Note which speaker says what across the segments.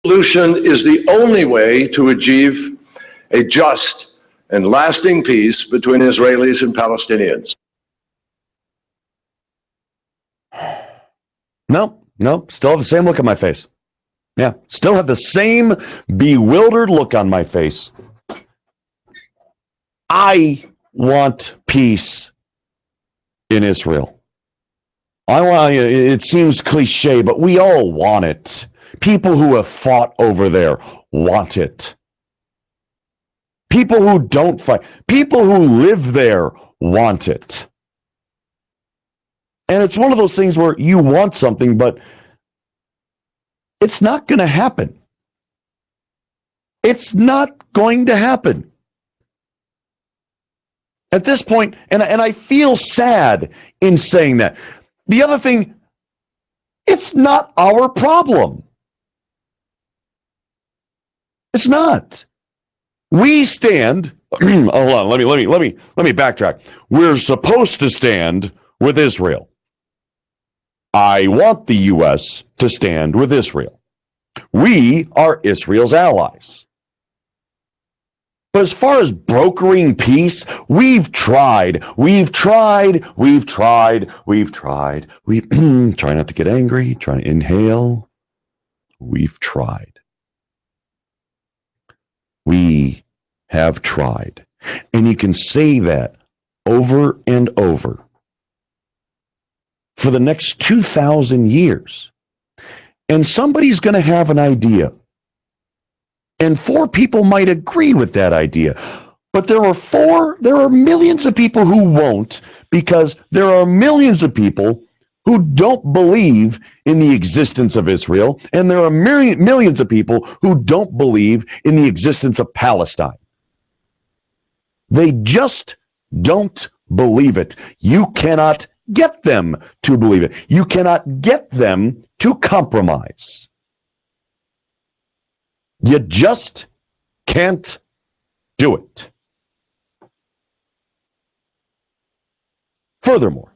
Speaker 1: Solution is the only way to achieve a just and lasting peace between Israelis and Palestinians.
Speaker 2: No, still have the same look on my face. Yeah, still have the same bewildered look on my face. I want peace in Israel. It seems cliche, but we all want it. People who have fought over there want it. People who don't fight, people who live there want it. And it's one of those things where you want something, but it's not going to happen. It's not going to happen. At this point, and I feel sad in saying that. The other thing, it's not our problem. It's not. We stand. Hold on. Let me backtrack. We're supposed to stand with Israel. I want the U.S. to stand with Israel. We are Israel's allies. But as far as brokering peace, we've tried. We try not to get angry, try to inhale. We've tried. We have tried. And you can say that over and over for the next 2,000 years. And somebody's going to have an idea. And 4 people might agree with that idea. But there are millions of people who won't, because there are millions of people who don't believe in the existence of Israel, and there are millions of people who don't believe in the existence of Palestine. They just don't believe it. You cannot get them to believe it. You cannot get them to compromise. You just can't do it. Furthermore,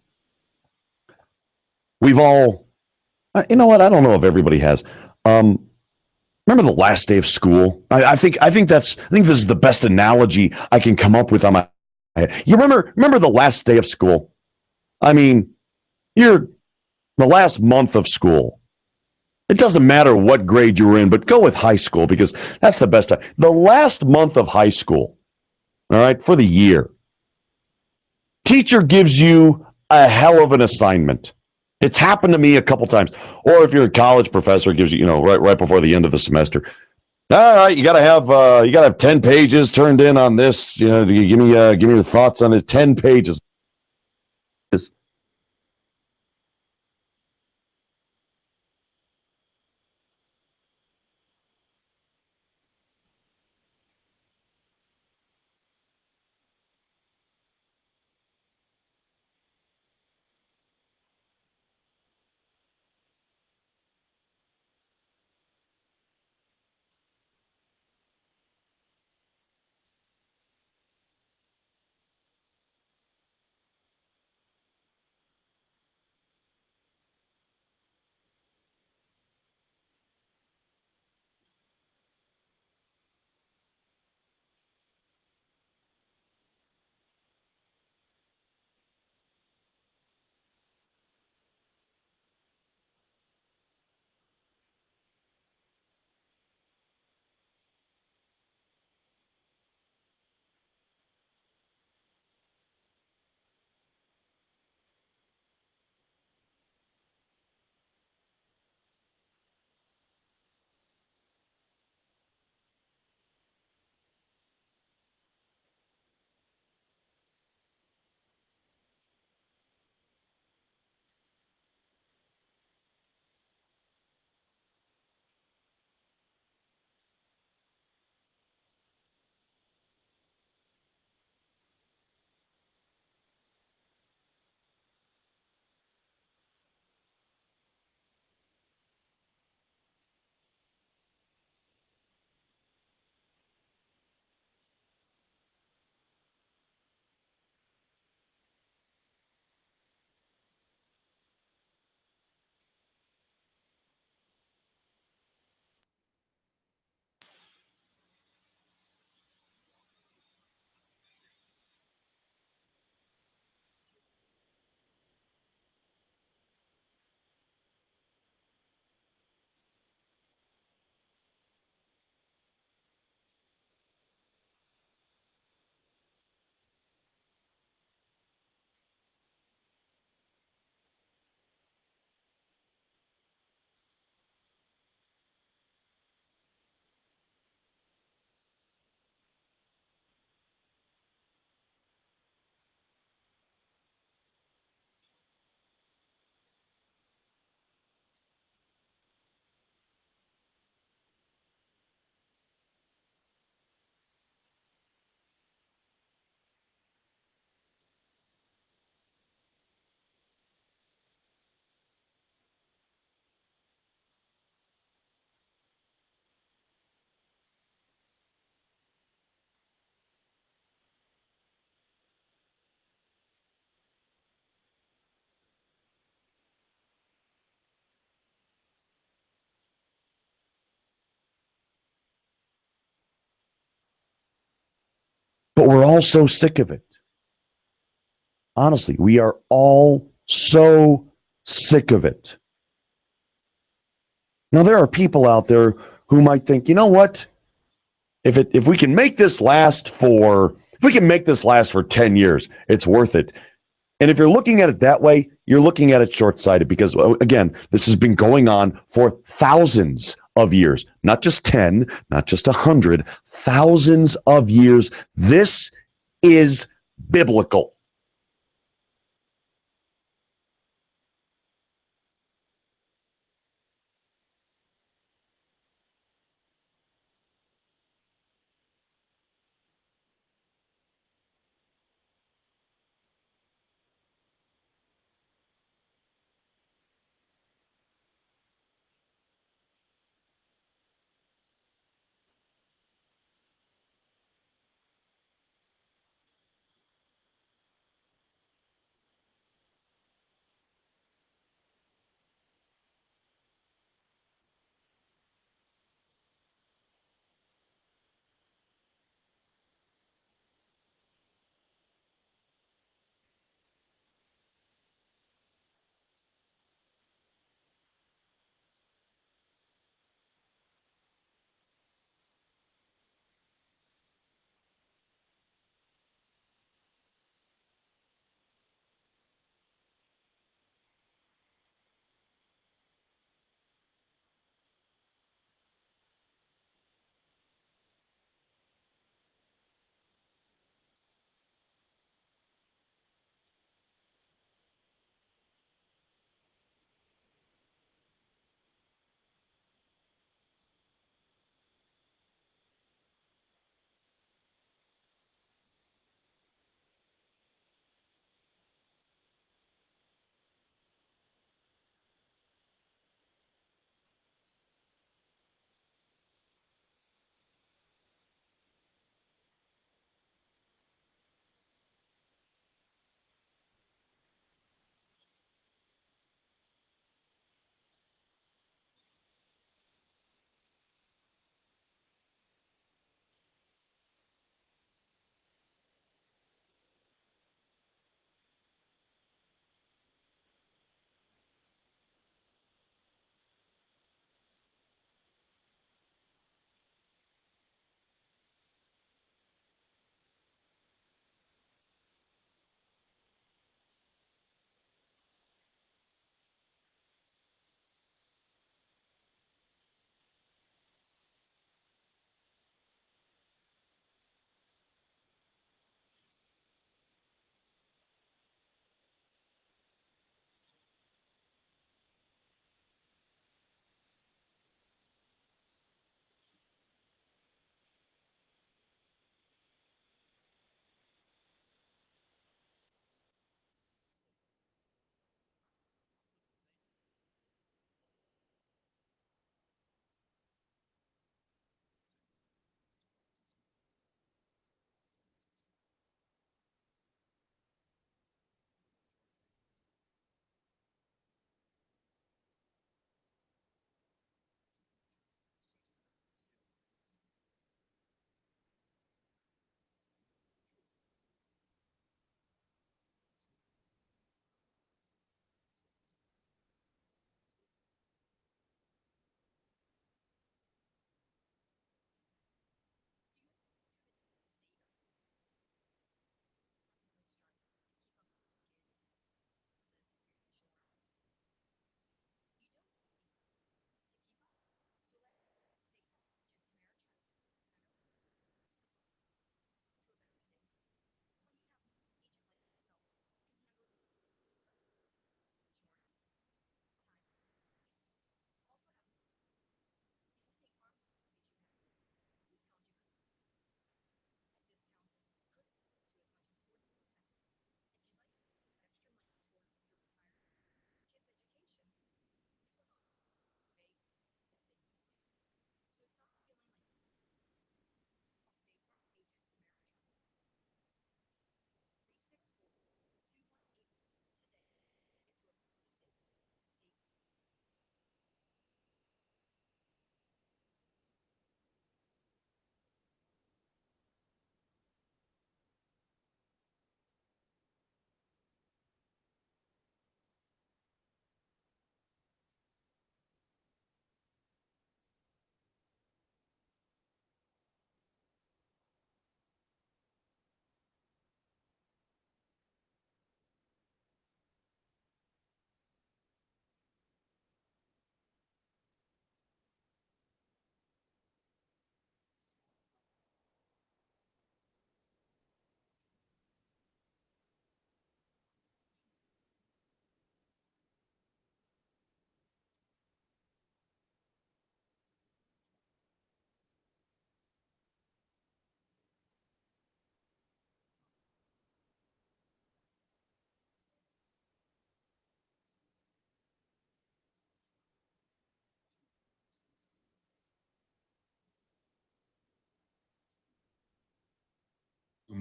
Speaker 2: we've all, you know what? I don't know if everybody has. Remember the last day of school? I think this is the best analogy I can come up with on my head. You remember the last day of school? I mean, you're the last month of school. It doesn't matter what grade you were in, but go with high school because that's the best time. The last month of high school, all right, for the year. Teacher gives you a hell of an assignment. It's happened to me a couple times. Or if you're a college professor, gives you, right before the end of the semester. All right, you gotta have 10 pages turned in on this. Give me your thoughts on it. 10 pages. But we're all so sick of it. Honestly, we are all so sick of it. Now, there are people out there who might think, you know what? If we can make this last for 10 years, it's worth it. And if you're looking at it that way, you're looking at it short-sighted because, again, this has been going on for thousands of years, not just 10, not just 100, thousands of years. This is biblical.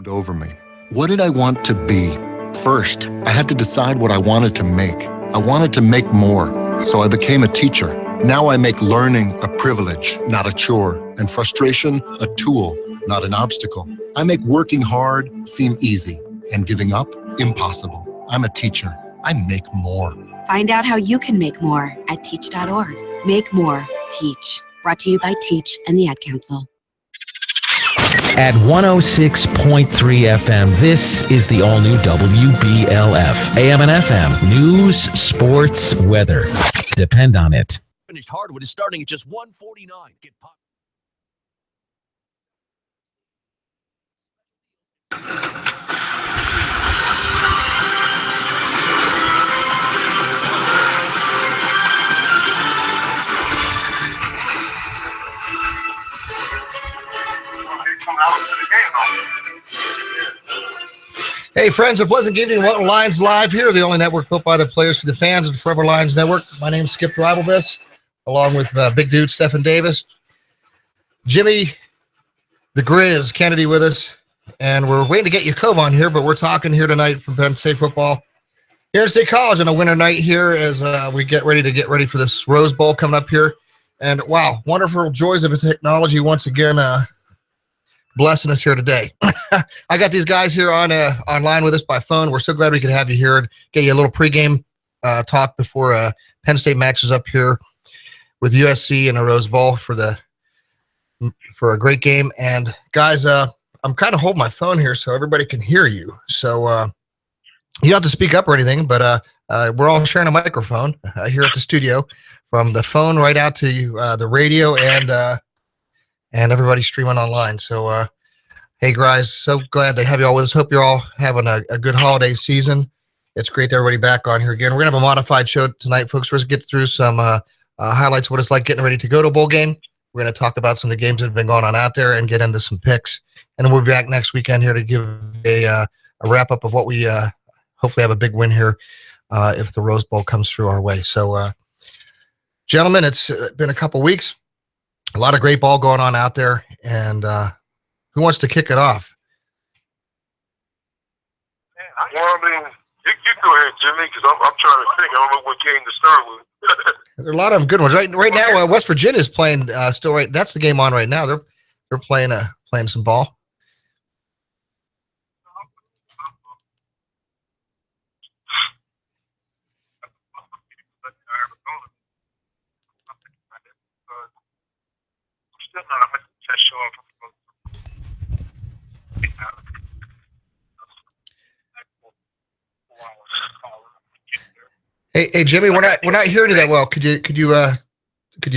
Speaker 3: over me. What did I want to be? First, I had to decide what I wanted to make. I wanted to make more, so I became a teacher. Now I make learning a privilege, not a chore, and frustration a tool, not an obstacle. I make working hard seem easy, and giving up impossible. I'm a teacher. I make more.
Speaker 4: Find out how you can make more at teach.org. Make more. Teach. Brought to you by Teach and the Ad Council.
Speaker 5: At 106.3 FM, this is the all-new WBLF. AM and FM, news, sports, weather. Depend on it.
Speaker 6: Finished hardwood is starting at just $149. Get pop.
Speaker 7: Hey friends, a pleasant evening. Welcome to Lions Live here, the only network built by the players for the fans of the Forever Lions Network. My name's Skip Dreibelbis, along with big dude Stephen Davis. Jimmy, the Grizz, Kennedy with us, and we're waiting to get Yaacov on here, but we're talking here tonight from Penn State football. Here at State College on a winter night here as we get ready for this Rose Bowl coming up here. And wow, wonderful joys of technology once again blessing us here today. I got these guys here online with us by phone. We're so glad we could have you here and get you a little pregame talk before Penn State matches up here with USC in a Rose Bowl for a great game. And guys, I'm kind of holding my phone here so everybody can hear you. So you don't have to speak up or anything, but we're all sharing a microphone here at the studio, from the phone right out to the radio and everybody streaming online. So, hey guys, so glad to have you all with us. Hope you're all having a good holiday season. It's great to have everybody back on here again. We're gonna have a modified show tonight, folks. We're gonna get through some highlights of what it's like getting ready to go to a bowl game. We're gonna talk about some of the games that have been going on out there and get into some picks. And then we'll be back next weekend here to give a wrap up of what we hopefully have a big win here if the Rose Bowl comes through our way. So, gentlemen, it's been a couple weeks. A lot of great ball going on out there, and who wants to kick it off?
Speaker 8: Well, I mean, you go ahead, Jimmy, because I'm trying to think. I don't know what game to start with.
Speaker 7: There are a lot of them good ones. Right now, West Virginia's playing still. Right, that's the game on right now. They're playing some ball.
Speaker 8: Still not 100% sure.
Speaker 7: Hey, Jimmy, we're not hearing you that well. Could you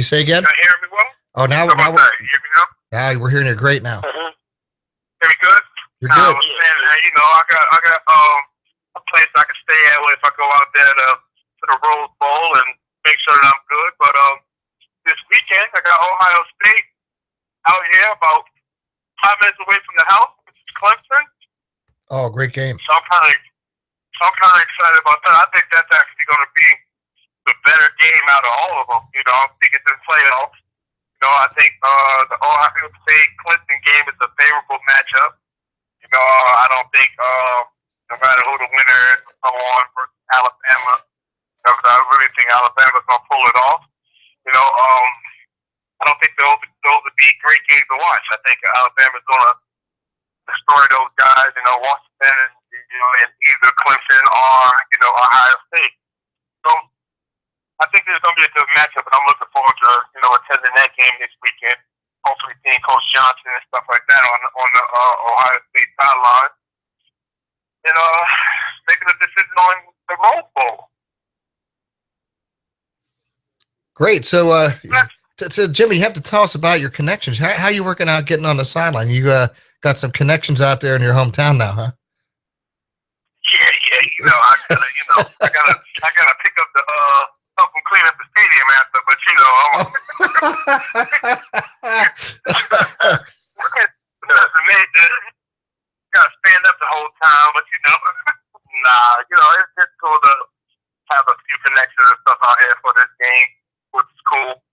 Speaker 7: say again?
Speaker 8: Can you hear me well?
Speaker 7: Oh, now
Speaker 8: How about that? You hear me now?
Speaker 7: now we're hearing you great now.
Speaker 8: Mm-hmm. Hear me good?
Speaker 7: You're good.
Speaker 8: I was saying, I got a place I can stay at if I go out there to the Rose Bowl and make sure that I'm good. But this weekend I got Ohio State out here about 5 minutes away from the house, which is Clemson.
Speaker 7: Oh, great game.
Speaker 8: So I'm kind of excited about that. I think that's actually going to be the better game out of all of them. I'm thinking to the playoffs. I think the Ohio State Clemson game is a favorable matchup. I don't think no matter who the winner is and so on versus Alabama, I really think Alabama's going to pull it off. I don't think those would be great games to watch. I think Alabama's going to destroy those guys, Washington, and either Clemson or, Ohio State. So I think there's going to be a good matchup, and I'm looking forward to, attending that game this weekend. Hopefully seeing Coach Johnson and stuff like that on the Ohio State sideline. And making a decision on the Rose Bowl.
Speaker 7: Great. So, so Jimmy, you have to tell us about your connections. How are you working out getting on the sideline? You got some connections out there in your hometown now, huh?
Speaker 8: Yeah. I gotta pick up the help them clean up the stadium after, but gotta stand up the whole time, but it's cool to have a few connections and stuff out here for this game, which is cool.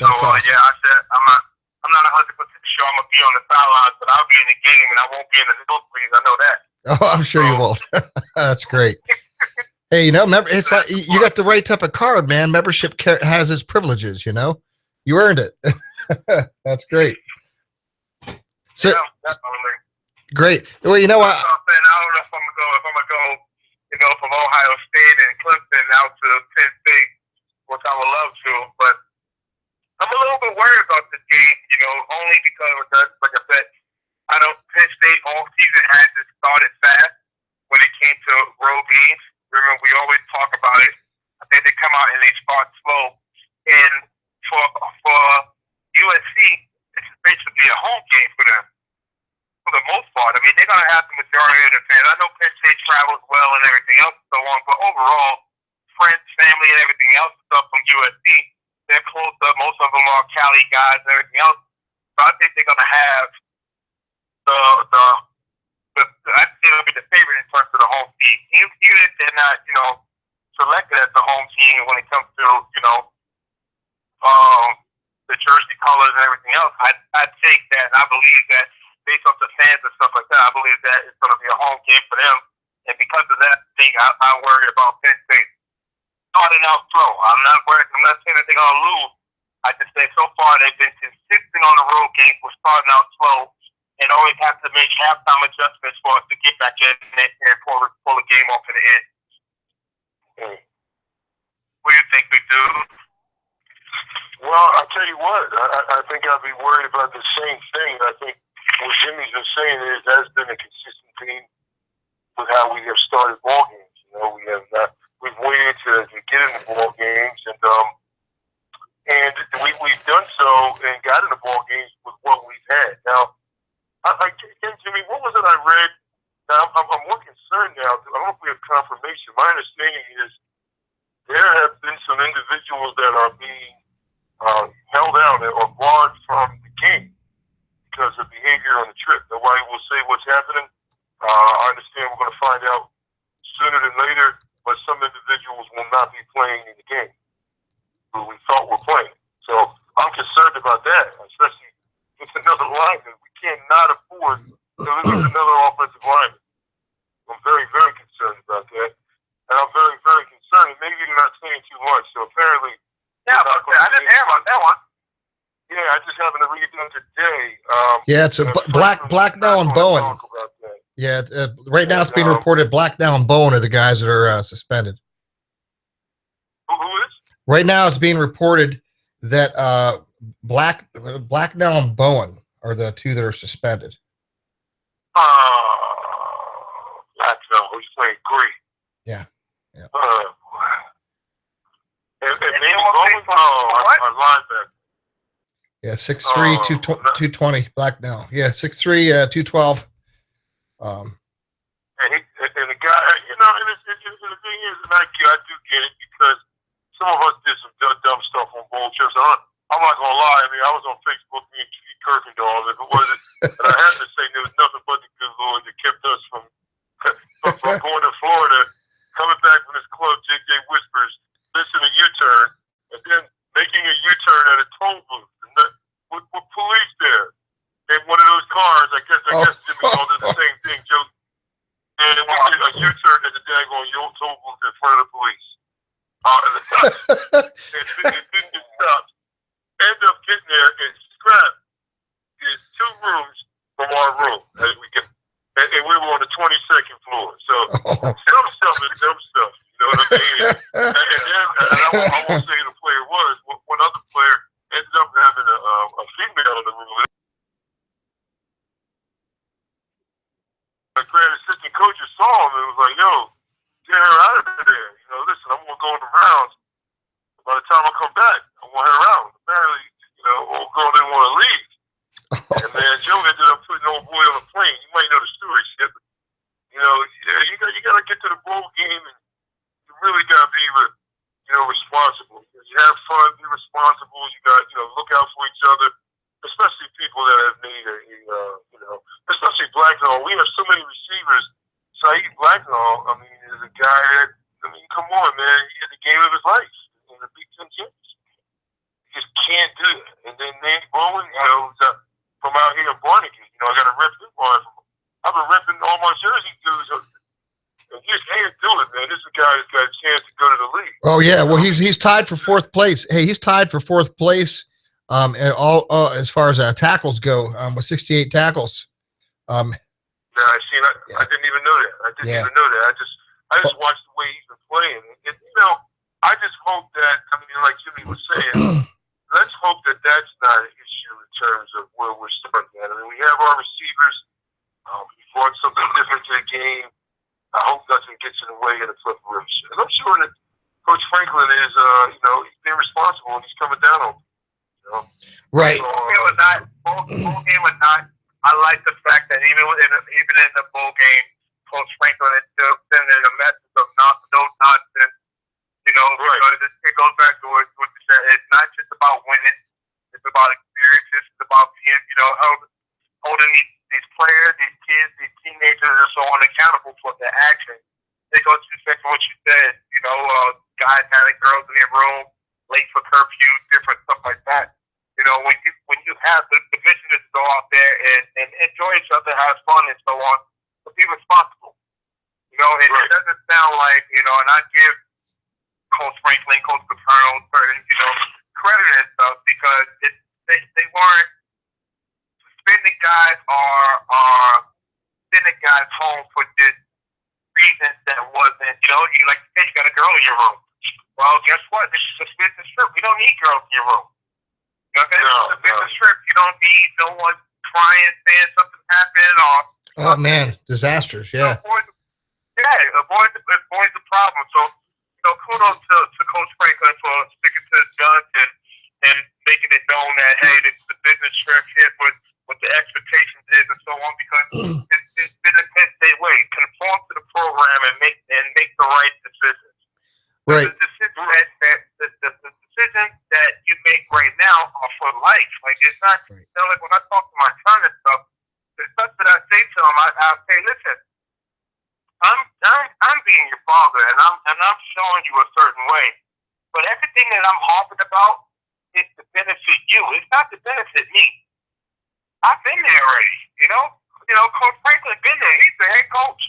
Speaker 7: That's awesome.
Speaker 8: I said I'm not 100% sure I'm gonna be be on the sidelines, but I'll be in the game and I won't be in the nosebleeds. I know that.
Speaker 7: Oh, I'm sure you won't. That's great. Hey, remember, it's like you got the right type of card, man. Membership has its privileges, You earned it. That's great. So,
Speaker 8: yeah, definitely.
Speaker 7: Great. Well,
Speaker 8: I don't know if I'm gonna go, from Ohio State and Clemson out to Penn State, which I would love to, but I'm a little bit worried about this game, only because, like I said, Penn State all season had to start it fast when it came to road games. Remember, we always talk about it. I think they come out and they start slow. And for USC, it's basically a home game for them, for the most part. I mean, they're going to have the majority of the fans. I know Penn State travels well and everything else and so on, but overall, friends, family, and everything else stuff from USC, they're close up. Most of them are Cali guys and everything else. So I think they're going to have I'd say they'll be the favorite in terms of the home team. Even if they're not, selected as the home team when it comes to, the jersey colors and everything else, I'd take that, and I believe that based off the fans and stuff like that, I believe that it's going to be a home game for them. And because of that thing, I worry about Penn State starting out slow. I'm not worried. I'm not saying that they're going to lose. I just say so far they've been consistent on the road games. We're starting out slow and always have to make halftime adjustments for us to get back in and pull the game off in the end. What do you think, Big Dude?
Speaker 9: Well, I'll tell you what, I think I'd be worried about the same thing. I think what Jimmy's been saying is that's been a consistent theme with how we have started ball games. We've waited to get into ball games, and we've done so and got into ball games with what we've had. Now, Jimmy, what was it I read? Now, I'm more concerned now. I don't know if we have confirmation. My understanding is there have been some individuals that are being held out or barred from the game because of behavior on the trip. Nobody will say what's happening. I understand we're going to find out sooner than later, but some individuals will not be playing in the game who we thought were playing. So I'm concerned about that, especially with another lineman. We cannot afford to lose another offensive lineman. I'm very, very concerned about that. And I'm very, very concerned. Maybe you're not saying too much. So apparently,
Speaker 8: I didn't hear about that one.
Speaker 9: Yeah, I just happened to read them today.
Speaker 7: It's a Blacknell and Bowen. Yeah, right now it's being reported Blacknell and Bowen are the guys that are suspended.
Speaker 9: Who is?
Speaker 7: Right now it's being reported that Blacknell and Bowen are the two that are suspended.
Speaker 9: Blacknell, who's playing great.
Speaker 7: Yeah.
Speaker 9: And maybe Bowen, our linebacker.
Speaker 7: Yeah, 6'3", 220, Blacknell. Yeah, 6'3", 212.
Speaker 9: And the guy, and the thing is, and I do get it because some of us did some dumb stuff on bowl trips. I'm not gonna lie. I mean, I was on Facebook, me and Keith Kirkendall. If it wasn't, and I have to say, there was nothing but the good Lord that kept us from going to Florida, coming back from this club, JJ Whispers, missing a U-turn, and then making a U-turn at a toll booth with police there. In one of those cars, I guess Jimmy all did the same thing, Joe. And we did a U-turn at the daggone toll booth in front of the police. It didn't stop. End up getting there and scrapped. There's 2 rooms from our room. And we were on the 22nd floor. So some stuff is dumb stuff. You know what I mean? And then I won't say who the player was. One other player ended up having a female in the room. The grand assistant coaches saw him and was like, "Yo, get her out of there. Listen, I'm gonna go in the rounds. By the time I come back, I want her out." Apparently, old girl didn't want to leave. And then Joe ended up putting old boy on a plane. You might know the story, Skip. You got to get to the bowl game, and you really got to be, responsible. You have fun, be responsible. You got, look out for each other, especially people that have made especially Blacknall. We have so many receivers. Saeed Blacknall, is a guy that, come on, man, he had the game of his life in the Big Ten Championship. You just can't do it. And then Nate Bowen, from out here in Barnegat. You know, I got to rip him on. I've been ripping all my Jersey dudes. And just can't do it, man. This is a guy that's got a chance to go to the league.
Speaker 7: Oh yeah, well he's tied for fourth place. Hey, he's tied for fourth place. And all as far as tackles go, with 68 tackles.
Speaker 9: Yeah, I didn't even know that. I didn't even know that. I just watched the way he's been playing. And you know, I just hope that, I mean, like Jimmy was saying, let's hope that that's not an issue in terms of where we're starting at. I mean, we have our receivers. We brought something different to the game. I hope nothing gets in the way of the preparation. And I'm sure that Coach Franklin is, you know, he's being responsible and he's coming down on me. You know?
Speaker 7: Right.
Speaker 8: Bowl game or not, I like the fact that even in the bowl game, Coach Franklin is still sending a message of no nonsense. You know, because it goes back to what you said. It's not just about winning. It's about experience. It's about being, you know, holding these players, these kids, these teenagers, and so on accountable for their actions. It goes to what you said. You know, guys having girls in their room, late for curfew, different stuff like that. You know, when you have the mission is to go out there and enjoy each other, have fun, and so on, but be responsible. You know, it doesn't sound like, you know, and I give Coach Franklin, Coach Paterno, you know, credit and stuff because they weren't suspending guys or sending guys home for just reasons that wasn't, you know, you like to say you got a girl in your room. Well, guess what? This is a business trip. We don't need girls in your room. You know, this is a business trip. You don't need no one crying, saying something happened or.
Speaker 7: Oh man, disasters. Yeah.
Speaker 8: Avoid the problem. So, you know, kudos to Coach Franklin for sticking to his guns and making it known that hey, this is a business trip. Here's what the expectations is and so on. Because it's been a 10-day way. Conform to the program and make the right decisions.
Speaker 7: Right.
Speaker 8: The decisions that you make right now are for life. Like it's not. You know, like when I talk to my son and stuff, the stuff that I say to him, I'll say, listen, I'm being your father, and I'm showing you a certain way. But everything that I'm harping about is to benefit you. It's not to benefit me. I've been there already. You know, Coach Franklin been there. He's the head coach.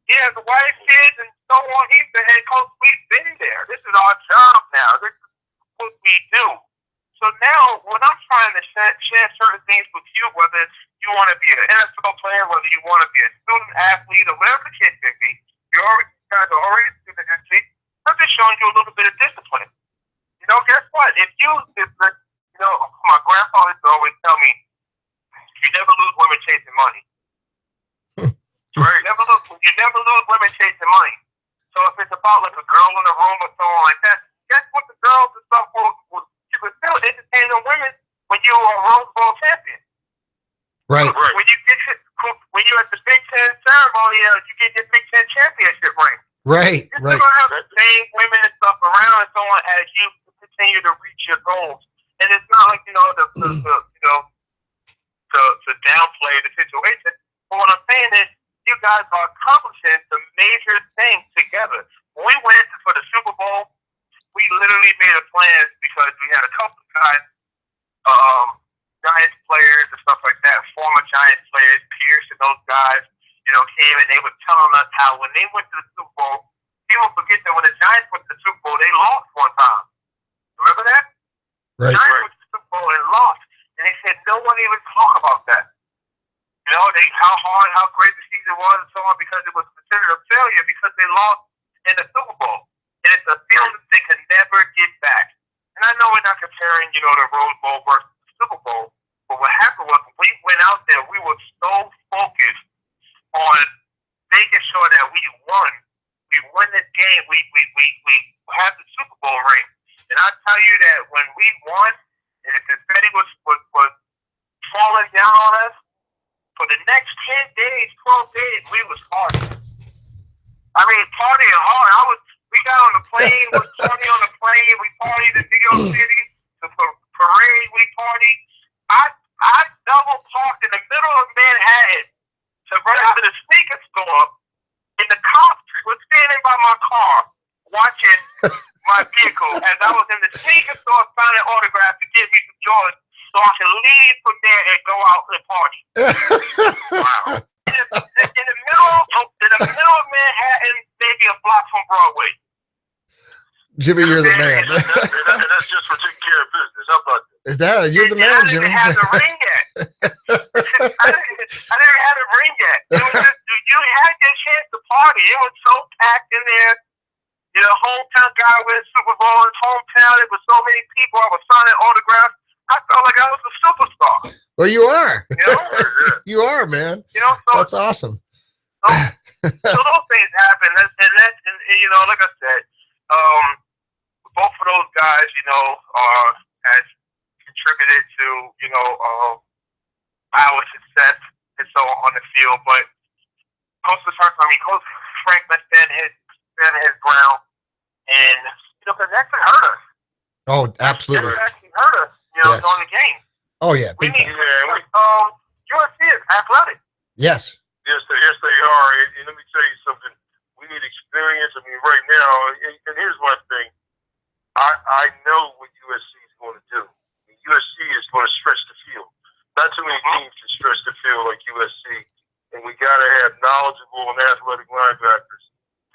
Speaker 8: He has a wife, kids, and so on. He's the head coach. We've been there. This is our job now. This is what we do. So now, when I'm trying to share certain things with you, whether you want to be an NFL player, whether you want to be a student athlete, or whatever the case may be, you guys are already a student athlete. I'm just showing you a little bit of discipline. You know, guess what? You know, my grandfather used to always tell me, you never lose women chasing money. Right? You never lose women chasing money. So if it's about like a girl in a room or so on like that, guess what? The girls and stuff you can still entertain the women when you are a Rose Bowl champion.
Speaker 7: Right.
Speaker 8: When you're at the Big Ten ceremony, you get your Big Ten championship ring.
Speaker 7: Right.
Speaker 8: You're still gonna have the same women and stuff around and so on as you continue to reach your goals. And it's not like to downplay the situation. But what I'm saying is, you guys are accomplishing some major things together. When we went for the Super Bowl, we literally made a plan because we had a couple of guys, Giants players and stuff like that, former Giants players, Pierce and those guys, you know, came and they were telling us how when they went to the Super Bowl, people forget that when the Giants went to the Super Bowl, they lost one time. Remember that?
Speaker 7: Right.
Speaker 8: The Giants went to the Super Bowl and lost. And they said no one even talk about that. You know, how great the season was and so on because it was considered a failure because they lost in the Super Bowl. And it's a feeling they can never get back. And I know we're not comparing, you know, the Rose Bowl versus the Super Bowl, but what happened was we went out there, we were so focused on making sure that we won. We won this game. We had the Super Bowl ring. And I tell you that when we won, and if the city was falling down on us, for the next 10 days, 12 days, we was partying. I mean, partying hard. We got on the plane, was partying on the plane. We partied in New York City. The parade, we partied. I double parked in the middle of Manhattan to run to the sneaker store, and the cops was standing by my car watching my vehicle as I was in the sneaker store signing autographs to give me some Jordans so I could leave from there and go out and party. Wow. In the middle of Manhattan, maybe a block from Broadway.
Speaker 7: Jimmy, you're the man.
Speaker 9: And that's just for taking care of business. How about
Speaker 7: That, you're the man, Jimmy.
Speaker 8: I didn't have the ring yet. I didn't have the ring yet. It was just, you had your chance to party. It was so packed in there. You know, hometown guy with Super Bowl in his hometown. There was so many people. I was signing autographs. I felt like I was a superstar.
Speaker 7: Well, you are.
Speaker 8: You know?
Speaker 7: You are, man.
Speaker 8: You know, so
Speaker 7: That's awesome.
Speaker 8: so those things happen. And you know, like I said, both of those guys, you know, has contributed to, you know, our success and so on the field. But Coach Frank must stand his ground, and you know, because that can hurt us.
Speaker 7: Oh, absolutely.
Speaker 8: That can hurt us, you know,
Speaker 7: Yes.
Speaker 8: on the game.
Speaker 7: Oh, yeah.
Speaker 8: We need USC is athletic.
Speaker 7: Yes.
Speaker 9: Yes, they are. And let me tell you something. We need experience. I mean, right now, and here's my thing. I know what USC is going to do. USC is going to stretch the field. Not too many teams can stretch the field like USC. And we got to have knowledgeable and athletic linebackers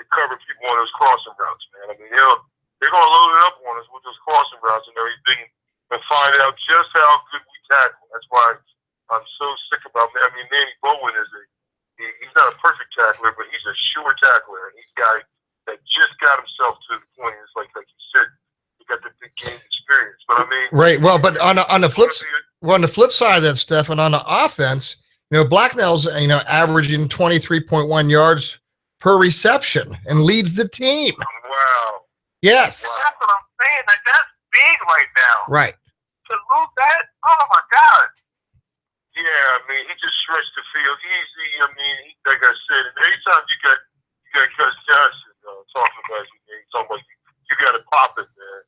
Speaker 9: to cover people on those crossing routes, man. I mean, they're going to load it up on us with those crossing routes and everything and find out just how good we tackle. That's why I'm so sick about it. I mean, Manny Bowen he's not a perfect tackler, but he's a sure tackler. And he's a guy that just got himself to the point. It's like you said, he got the big game experience. But I mean,
Speaker 7: Right. Well, but on the flip side of that, Steph, and on the offense, you know, Blacknell's, you know, averaging 23.1 yards per reception and leads the team.
Speaker 9: wow.
Speaker 7: Yes.
Speaker 8: Well, that's what I'm saying. Like, that's big right now.
Speaker 7: Right.
Speaker 8: To lose that, oh my God.
Speaker 9: Yeah, I mean, he just stretched the field easy. I mean, like I said, and anytime you got Gus Johnson talking about you got to pop it, man.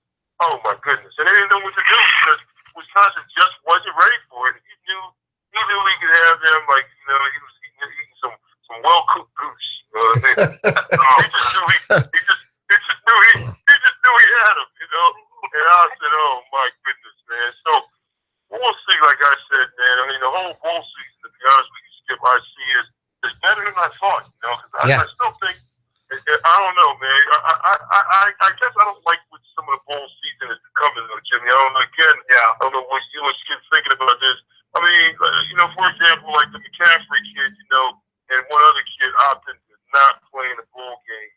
Speaker 9: Oh my goodness, and they didn't know what to do because Wisconsin just wasn't ready for it. He knew he could have them, like, you know, he was eating some well cooked goose. He just knew he had him, you know. And I said, oh my goodness, man. So we'll see. Like I said, man. I mean, the whole bowl season, to be honest with you, Skip, I see is better than I thought. You know, because I still think. I don't know, man. I guess I don't like what some of the bowl season is coming, though, Jimmy. I don't know. Again, I don't know what you and Skip thinking about this. I mean, you know, for example, like the McCaffrey kid, you know, and one other kid opted to not play in the bowl game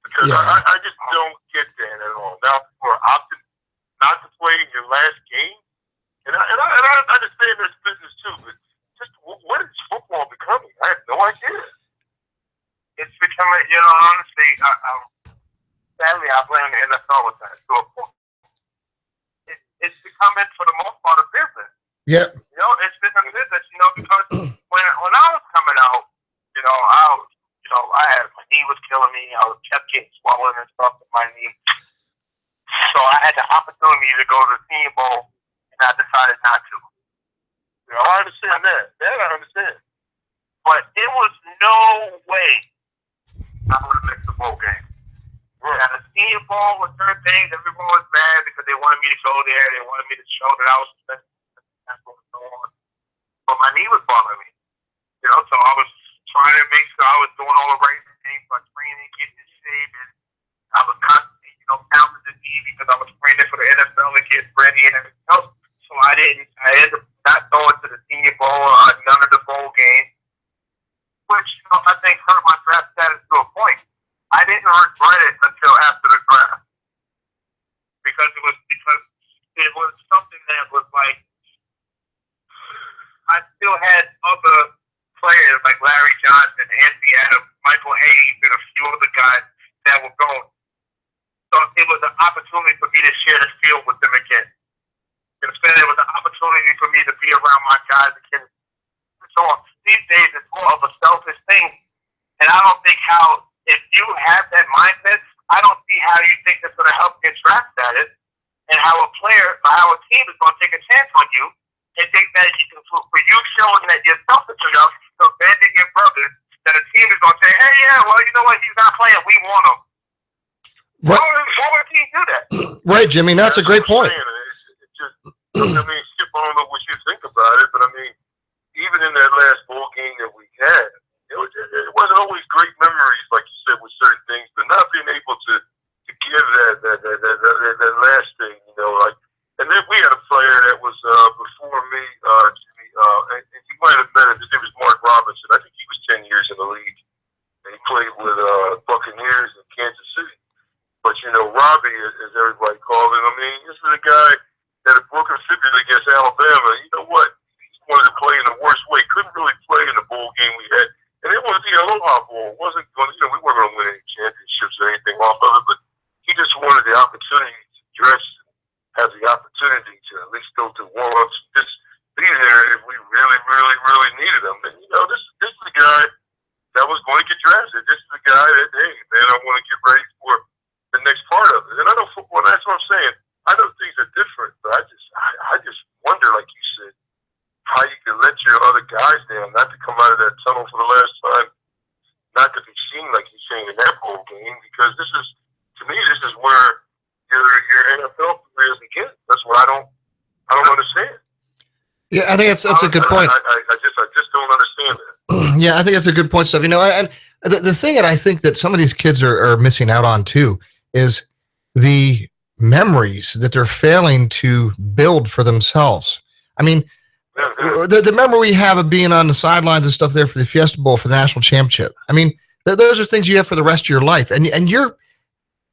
Speaker 9: because I just don't get that at all. Now, people are opting not to play in your last game, and I understand there's business too, but just what is football becoming? I have no idea.
Speaker 8: It's becoming, you know, honestly, sadly, I blame the NFL with that. So, it's becoming, for the most part, a business.
Speaker 7: Yeah.
Speaker 8: You know, it's been a business, you know, because when I was coming out, you know, my knee was killing me. I kept getting swollen and stuff in my knee. So I had the opportunity to go to the Senior Bowl, and I decided not to.
Speaker 9: You know, I understand that. That I understand.
Speaker 8: But it was no way I would have missed the bowl game.
Speaker 9: Right.
Speaker 8: Now, the Senior Bowl was certain things. Everyone was mad because they wanted me to go there. They wanted me to show that I was the best. But my knee was bothering me. You know, so I was trying to make sure I was doing all the right things by training, getting in shape, and I was constantly, you know, pounding the knee because I was training for the NFL and getting ready and everything else. So I ended up not going to the Senior Bowl or none of the bowl games, which, you know, I think hurt my draft status to a point. I didn't regret it until after the draft because it was something that was like, I still had other players like Larry Johnson, Anthony Adams, Michael Hayes, and a few other guys that were going. So it was an opportunity for me to share the field with them again. Instead, it was an opportunity for me to be around my guys again. So these days, it's more of a selfish thing. And I don't think if you have that mindset, I don't see how you think that's going to help get draft status and how a team is going to take a chance on you and think that for you showing that you're selfish enough to abandon your brother, that a team is going to say, hey, yeah, well, you know what, he's not playing, we want him. Why would a team do that?
Speaker 7: Right, Jimmy, that's a great point.
Speaker 9: It's just, I mean, Skip, I don't know what you think about it, but I mean, even in that last bowl game that we had, it wasn't always great memories, like you said, with certain things, but not being able to give that last thing, you know, like. And then we had a player that was before me, Jimmy, and you might have met him. His name was Mark Robinson. I think he was 10 years in the league, and he played with Buccaneers in Kansas City. But you know, Robbie, as everybody called him, I mean, this is a guy that had broken fibula against Alabama. You know what? He wanted to play in the worst way. Couldn't really play in the bowl game we had, and it was the Aloha Bowl. It wasn't going. You know, we weren't going to win any championships or anything off of it, but he just wanted the opportunity to dress. Has the opportunity to at least go to warm-ups, just be there if we really, really, really needed him. And, you know, this is the guy that was going to get drafted. This is the guy that, hey, man, I want to get ready for the next part of it. And I know football, that's what I'm saying. I know things are different, but I just wonder, like you said, how you can let your other guys down, not to come out of that tunnel for the last time, not to be seen like you're saying in that bowl game, because this is, to me, this is where your NFL career begin. That's what I don't understand.
Speaker 7: Yeah, I think that's a good point.
Speaker 9: I just don't understand that.
Speaker 7: Yeah, I think that's a good point, stuff. You know, and the thing that I think that some of these kids are missing out on too is the memories that they're failing to build for themselves. I mean, the memory we have of being on the sidelines and stuff there for the Fiesta Bowl for the national championship. I mean, those are things you have for the rest of your life, and you're.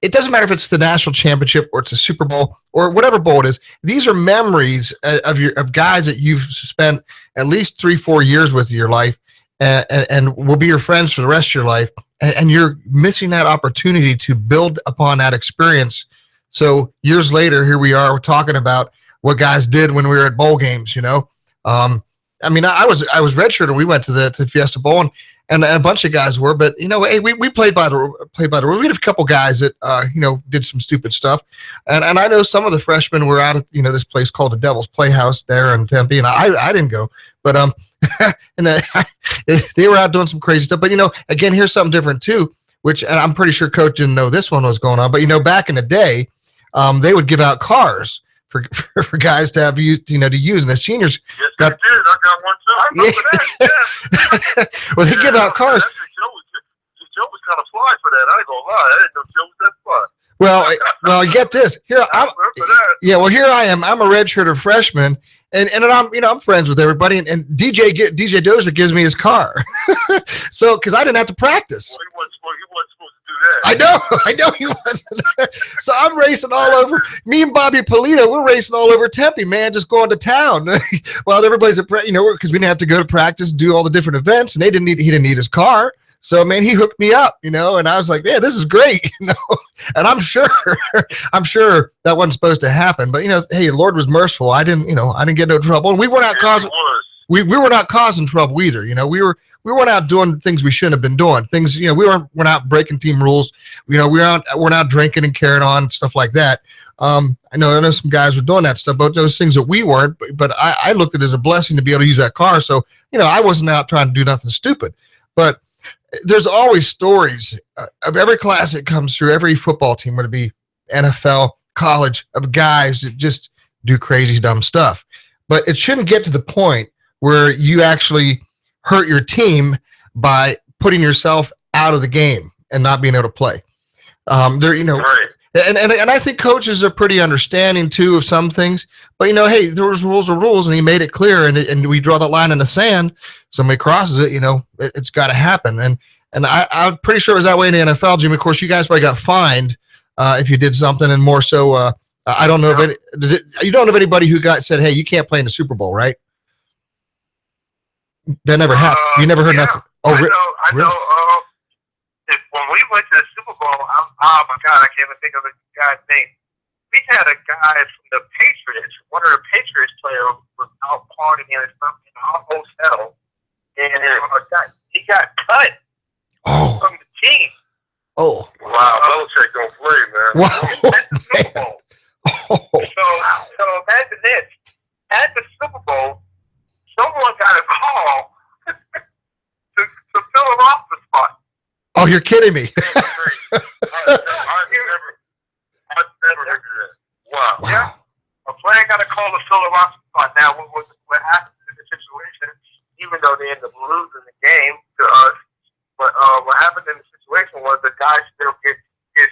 Speaker 7: It doesn't matter if it's the national championship or it's a Super Bowl or whatever bowl it is. These are memories of guys that you've spent at least 3-4 years with in your life, and will be your friends for the rest of your life. And you're missing that opportunity to build upon that experience. So years later, here we are, we're talking about what guys did when we were at bowl games. You know, I mean, I was redshirt and we went to the Fiesta Bowl and a bunch of guys were, but you know, hey, we played by the rules. We had a couple guys that you know, did some stupid stuff, and I know some of the freshmen were out at, you know, this place called the Devil's Playhouse there in Tempe, and I didn't go, but and they were out doing some crazy stuff. But you know, again, here's something different too, which, and I'm pretty sure Coach didn't know this one was going on, but you know, back in the day, they would give out cars for guys to have used, you know, to use, and the seniors
Speaker 9: yes, got. Did. I got one too. I remember that. Yeah.
Speaker 7: Well, they give out cars.
Speaker 9: Joe was kind of fly for that. I ain't gonna lie. I didn't know Joe was that fly.
Speaker 7: Well, get this. Here, well, here I am. I'm a redshirted freshman, and I'm, you know, I'm friends with everybody, and DJ Dozer gives me his car, so because I didn't have to practice.
Speaker 9: Well, he wasn't supposed to do that.
Speaker 7: I know he wasn't. So I'm racing all over. Me and Bobby Polito, we're racing all over Tempe, man, just going to town. Well, everybody's you know, because we didn't have to go to practice, do all the different events, and he didn't need his car. So, man, he hooked me up, you know, and I was like, man, this is great, you know, and I'm sure that wasn't supposed to happen, but, you know, hey, the Lord was merciful. I didn't get no trouble, and we were not causing, we were not causing trouble either. You know, we weren't out doing things we shouldn't have been doing. Things, you know, we're not breaking team rules. You know, we're not drinking and carrying on, stuff like that. I know some guys were doing that stuff, but those things that we weren't, but I looked at it as a blessing to be able to use that car. So, you know, I wasn't out trying to do nothing stupid, but there's always stories of every class that comes through, every football team, whether it be NFL, college, of guys that just do crazy, dumb stuff. But it shouldn't get to the point where you actually hurt your team by putting yourself out of the game and not being able to play. You know,
Speaker 9: right.
Speaker 7: And I think coaches are pretty understanding too of some things, but you know, hey, those rules are rules, and he made it clear, and we draw that line in the sand. Somebody crosses it, you know, it's got to happen. And I'm pretty sure it was that way in the NFL, Jimmy. Of course, you guys probably got fined if you did something, and more so, I don't know you don't know of anybody who said, hey, you can't play in the Super Bowl, right? That never happened. You never heard nothing. Oh,
Speaker 8: I know. When we went to the Super Bowl, oh my God, I can't even think of the guy's name. We had a guy from the Patriots. One of the Patriots players was out partying in our hotel, and he got cut from the team.
Speaker 7: Oh,
Speaker 9: wow! Belichick don't play, man.
Speaker 7: Wow.
Speaker 8: At the Super Bowl. So imagine this: at the Super Bowl, someone got a call to fill him off the spot.
Speaker 7: Oh, you're kidding me.
Speaker 9: I've never heard of that. Wow.
Speaker 8: Yeah. A player got a call to fill him off the spot. Now, they ended up losing the game to us. But what happened in the situation was the guy still gets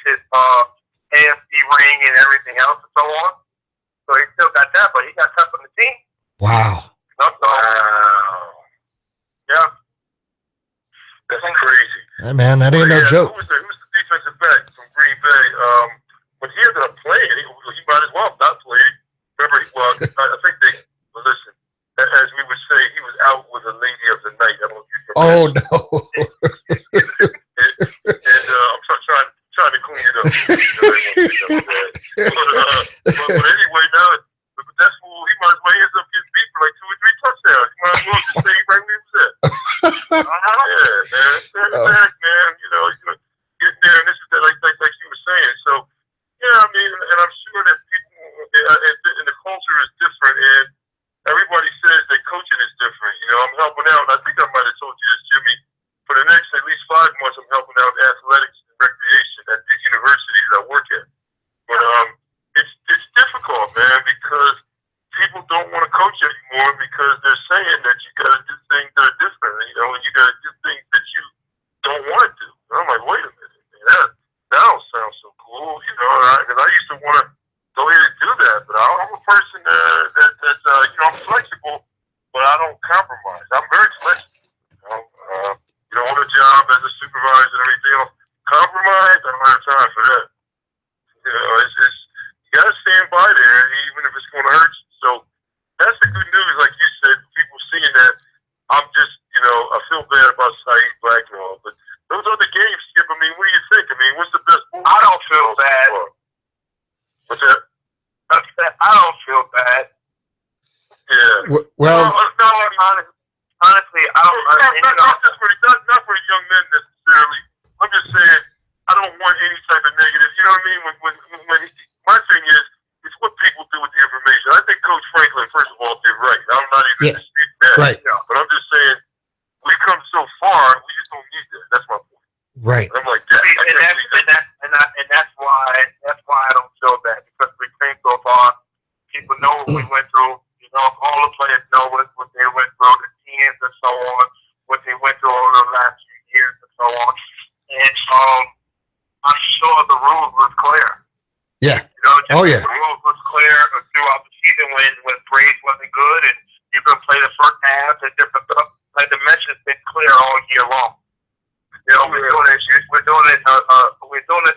Speaker 8: his AFC ring and everything else and so on. So he still got that, but he got cut from the team.
Speaker 7: Wow.
Speaker 8: Wow. Yeah.
Speaker 9: That's crazy.
Speaker 7: Hey, man, that ain't no joke.
Speaker 9: Who's the defensive back from Green Bay? But he ended up playing. He might as well have not played. Remember, I think they, listen, as we would say, he was out with a lady of the night. I don't know if you remember.
Speaker 7: Oh, no.
Speaker 9: and I'm trying to clean it up. But anyway, now, that's cool. He might as well end up getting beat for like 2 or 3 touchdowns. He might as well just stay right where he was at. Yeah, man. Stand back, man. You know, get there, and this is like you were saying. So, yeah, I mean, and I'm sure that people, and the culture is different, and everybody says that coaching is different. You know, I'm helping out, and I think I might have told you this, Jimmy. For the next at least 5 months, I'm helping out athletics and recreation at the universities I work at. But it's difficult, man, because people don't want to coach anymore because they're saying that you got to do things that are different, you know, and you got to do things that you don't want to do. And I'm like, wait a minute, man, that don't sound so cool, you know, because I used to want to go ahead and do that, but I'm a person that you know, I'm flexible, but I don't compromise. I'm very flexible, you know, on the job as a supervisor and everything else. Compromise, I don't have time for that. You know, you got to stand by there, even if it's going to hurt you. So that's the good news, like you said, people seeing that. I'm just, you know, I feel bad about Saeed Black and all, but those other games, Skip, I mean, what do you think? I mean, what's the best move?
Speaker 8: I don't feel bad.
Speaker 9: What's that?
Speaker 8: I don't feel bad.
Speaker 9: Yeah.
Speaker 7: Well,
Speaker 8: No, honestly, I don't.
Speaker 9: Not for young men necessarily. I'm just saying, I don't want any type of negative. You know what I mean? When my thing is, it's what people do with the information. I think Coach Franklin, first of all, did right. I'm not even disputing that.
Speaker 7: Right.
Speaker 9: But I'm just saying, we come so far, we just don't need that. That's my point.
Speaker 7: right.
Speaker 9: And I'm like,
Speaker 8: And that's why I don't feel bad, because we came so far. People know what we went through. You know, all the players know what they went through, the teams and so on, what they went through over the last few years and so on. And I'm sure the rules was clear.
Speaker 7: Yeah.
Speaker 8: You know,
Speaker 7: Oh, yeah.
Speaker 8: The rules was clear throughout the season when Braves wasn't good, and you could play the first half and different stuff. Like the message has been clear all year long. You know, we're doing it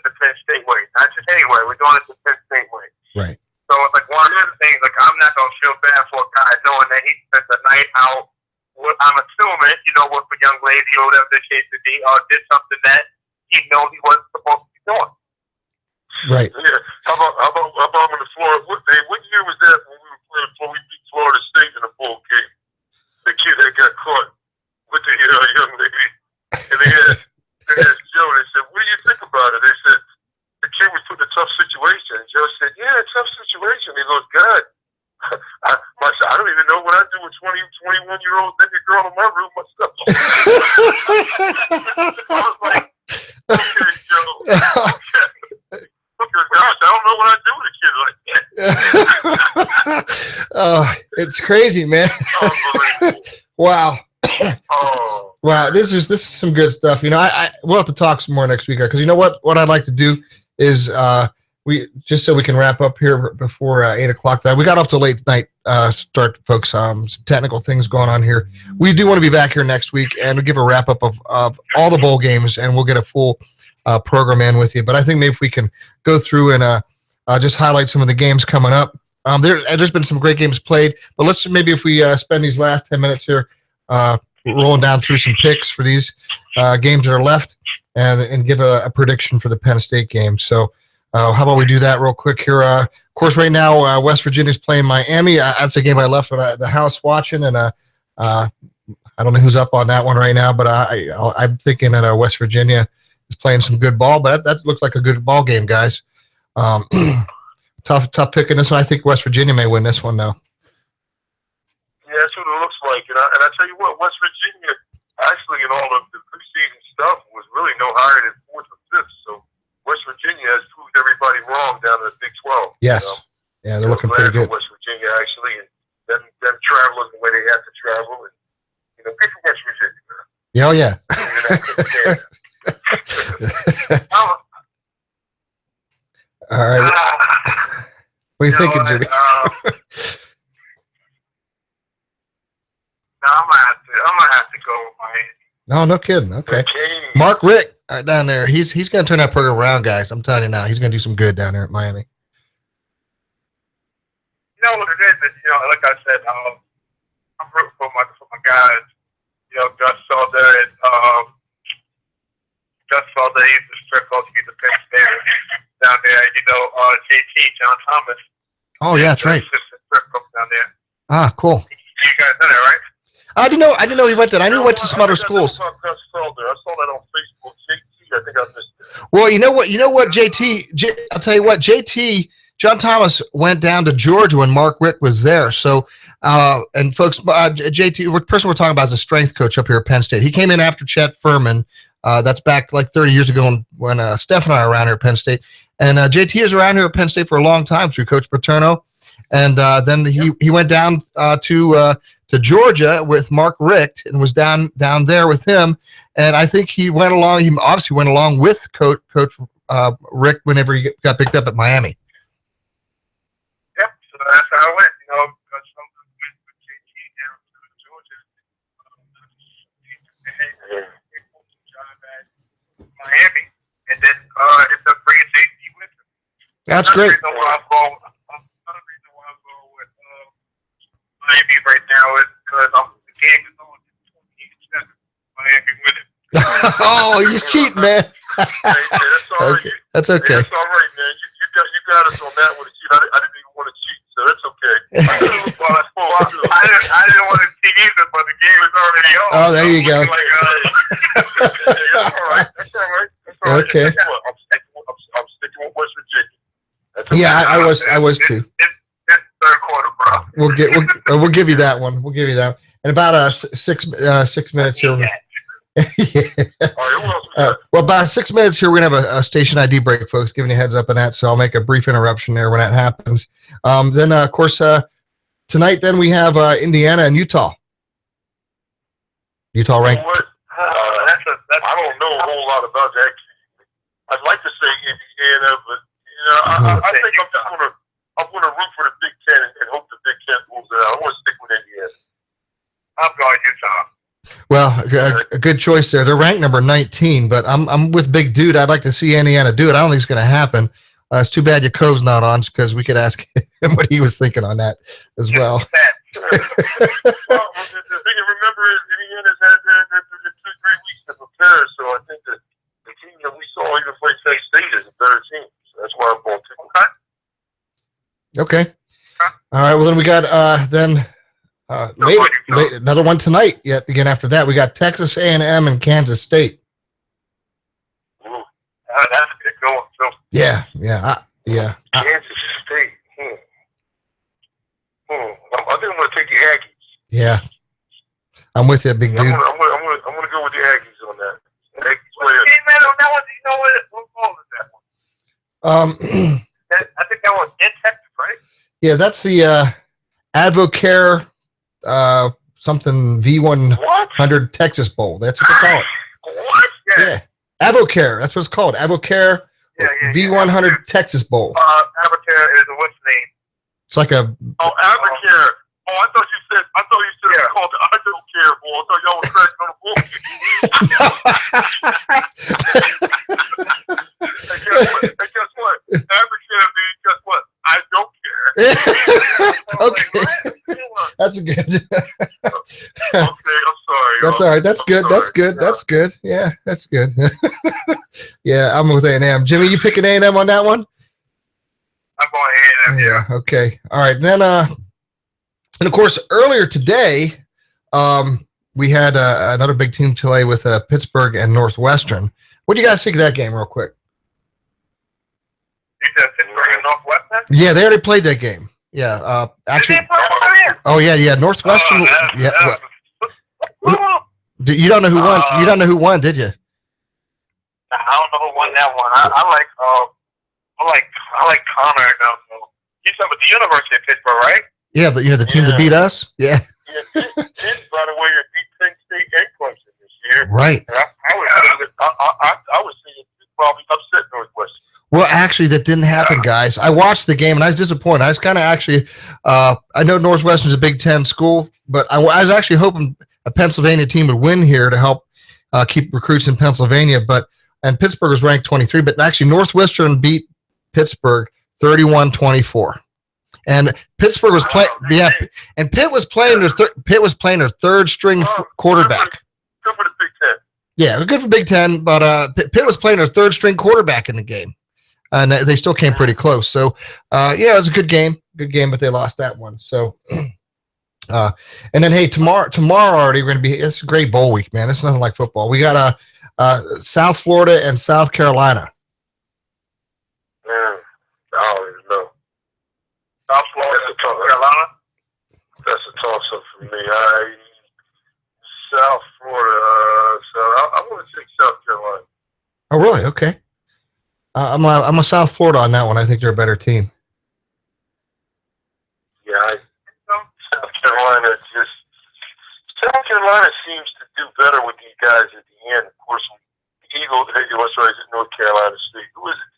Speaker 8: the Penn State way. Not just any way. We're doing it the Penn State way.
Speaker 7: Right.
Speaker 8: So it's like one of the things, like I'm not going to feel bad for a guy knowing that he spent the night out, I'm assuming, you know, with a young lady or whatever the case would be, or did something that he know he wasn't supposed to be doing.
Speaker 7: Right.
Speaker 9: yeah. How about on the floor? What year was that when we were playing before we beat Florida State in a bowl game? The kid that got caught with the young lady. And they asked Joe, they said, what do you think about it? They said, the kid was put in a tough situation. And Joe said, yeah, tough situation. He goes, God, I don't even know what I do with 21-year-old naked girl in my room myself. I was like, okay, Joe. Okay, gosh, I don't know what I do with a kid like that.
Speaker 7: Oh, it's crazy, man.
Speaker 9: Unbelievable.
Speaker 7: Wow.
Speaker 9: Oh.
Speaker 7: Wow, this is some good stuff. You know, we'll have to talk some more next week, because you know what I'd like to do is we just so we can wrap up here before 8 o'clock tonight. We got off to a late night start, folks. Some technical things going on here. We do want to be back here next week and we'll give a wrap up of all the bowl games, and we'll get a full program in with you. But I think maybe if we can go through and just highlight some of the games coming up. There's been some great games played, but let's maybe if we spend these last 10 minutes here rolling down through some picks for these games that are left, and give a prediction for the Penn State game. So how about we do that real quick here? Of course, right now West Virginia's playing Miami. That's a game I left at the house watching, and I don't know who's up on that one right now, but I'm thinking that West Virginia is playing some good ball. But that looks like a good ball game, guys. Tough pick in this one. I think West Virginia may win this one, though.
Speaker 9: Yeah, that's what it looks like. And I tell you what, West Virginia, actually, in all of the preseason stuff, was really no higher than 4th or 5th. So West Virginia has proved everybody wrong down in the Big 12.
Speaker 7: Yes.
Speaker 9: You know?
Speaker 7: Yeah, they're looking pretty good.
Speaker 9: West Virginia, actually, and them traveling the way they have to travel. And, People get ridiculous.
Speaker 7: Yeah, oh, yeah. All right. What are you thinking, Jimmy?
Speaker 9: No, I'm gonna have to go with Miami.
Speaker 7: No kidding. Okay. Mark Richt down there. He's going to turn that program around, guys. I'm telling you now. He's going to do some good down there at Miami.
Speaker 9: You know what it is? Like I said, I'm rooting for my guys. Gus Felder and he's the strip coach. He's the Penn State down there. JT John Thomas.
Speaker 7: Oh yeah, that's right.
Speaker 9: Assistant strip coach down there.
Speaker 7: Ah, cool.
Speaker 9: You guys know that, right?
Speaker 7: I didn't know he went there. I knew he went to some other schools.
Speaker 9: Gus Felder. I saw that on Facebook. JT, I think I missed it.
Speaker 7: Well, you know what, I'll tell you what, JT, John Thomas went down to Georgia when Mark Richt was there. So, and folks, JT, the person we're talking about is a strength coach up here at Penn State. He came in after Chet Furman. That's back like 30 years ago when Steph and I were around here at Penn State. And JT is around here at Penn State for a long time through Coach Paterno. And then he went down to Georgia with Mark Richt and was down there with him. And I think he obviously went along with Coach Richt whenever he got picked up at Miami.
Speaker 9: Yep, so that's how it went. Gus Felder went with JT down to Georgia. Miami, and then it's a free safety with him.
Speaker 7: That's great.
Speaker 9: Another reason why I'm going with Miami right now is because the game is on 27. Miami winning.
Speaker 7: Oh, he's cheating, man.
Speaker 9: That's all right.
Speaker 7: Okay. That's okay.
Speaker 9: That's all right, man. You got us on that one. I didn't even want to cheat, so that's okay. I didn't want to cheat either, but the game is already on.
Speaker 7: Oh, there you go.
Speaker 9: That's all right. That's all right.
Speaker 7: Okay.
Speaker 9: I'm sticking with West Virginia.
Speaker 7: Yeah, I was too.
Speaker 9: It's third quarter, bro.
Speaker 7: We'll give you that one. We'll give you that. In about 6 minutes here. Well, about 6 minutes here, we're gonna have a station ID break, folks. Giving you a heads up on that, so I'll make a brief interruption there when that happens. Then, of course, tonight, then we have Indiana and Utah. Utah ranked.
Speaker 9: I don't know a whole lot about that. I'd like to say Indiana, but I think I'm gonna root for the Big Ten and hope the Big Ten moves it out. I want to stick with Indiana. I'm going Utah.
Speaker 7: Well, a good choice there. They're ranked number 19, but I'm with Big Dude. I'd like to see Indiana do it. I don't think it's going to happen. It's too bad Yaakov's not on because we could ask him what he was thinking on that as well.
Speaker 9: Well, the thing to remember is Indiana's had their 2-3 weeks to prepare, so I think that the team that we saw even play Tech State is a better team. So that's why I'm going to.
Speaker 7: Okay. All right. Well, then we got another one tonight. Yet again, after that, we got Texas A&M and Kansas State.
Speaker 9: Ooh, that's a good going. So
Speaker 7: Yeah.
Speaker 9: Kansas State. I think I'm going to take the Aggies.
Speaker 7: Yeah. I'm with you, Big Dude.
Speaker 9: I'm going to go with the Aggies on that. What ball is that one? I think that was in Texas, right?
Speaker 7: Yeah, that's the Advocare something V100 Texas Bowl. That's what they call it.
Speaker 9: What?
Speaker 7: Yeah. Advocare. That's what it's called. Advocare V100 Texas Bowl.
Speaker 9: Advocare is what's the name?
Speaker 7: It's like a.
Speaker 9: Oh, Advocare. Oh, I thought you said it was called the I Don't Care Bowl. I thought y'all were cracking on the bull. Hey, guess what? Advocare means, guess what? I don't care.
Speaker 7: Okay. That's a good.
Speaker 9: Okay, I'm sorry.
Speaker 7: That's all right. That's good. That's good. That's good. Yeah, that's good. Yeah, I'm with A&M. Jimmy, you picking A&M on that one?
Speaker 9: I'm going A&M.
Speaker 7: Yeah. Okay. All right. Then, and of course, earlier today, we had another big team play with Pittsburgh and Northwestern. What do you guys think of that game, real quick?
Speaker 9: You said Pittsburgh and Northwestern?
Speaker 7: Yeah, they already played that game. Yeah. Actually. Oh yeah. Northwestern. You don't know who won. You don't know who won, did you?
Speaker 9: I don't know who won that one. I like Connor now. So he's up at the University of Pittsburgh, right?
Speaker 7: Yeah, the team that beat us. Yeah.
Speaker 9: By the way, beat Penn
Speaker 7: Right.
Speaker 9: I was thinking probably upset Northwestern.
Speaker 7: Well, actually, that didn't happen, guys. I watched the game, and I was disappointed. I was kind of actually I know Northwestern's a Big Ten school, but I was actually hoping a Pennsylvania team would win here to help keep recruits in Pennsylvania. And Pittsburgh was ranked 23, but actually Northwestern beat Pittsburgh 31-24. And Pittsburgh was playing, and Pitt was playing their third string quarterback.
Speaker 9: Good for the Big Ten.
Speaker 7: Yeah, good for Big Ten, but Pitt was playing their third string quarterback in the game. And they still came pretty close. So, it was a good game, but they lost that one. So, and then, hey, tomorrow already we're going to be, it's a great bowl week, man. It's nothing like football. We got South Florida and South Carolina.
Speaker 9: I don't even know. South Florida, South Carolina? That's a toss-up for me. South Florida, so I'm going to take South Carolina.
Speaker 7: Oh, really? Okay. I'm a South Florida on that one. I think they're a better team.
Speaker 9: Yeah, South Carolina seems to do better with these guys at the end. Of course, the Eagles, what's right, North Carolina State. Who is it?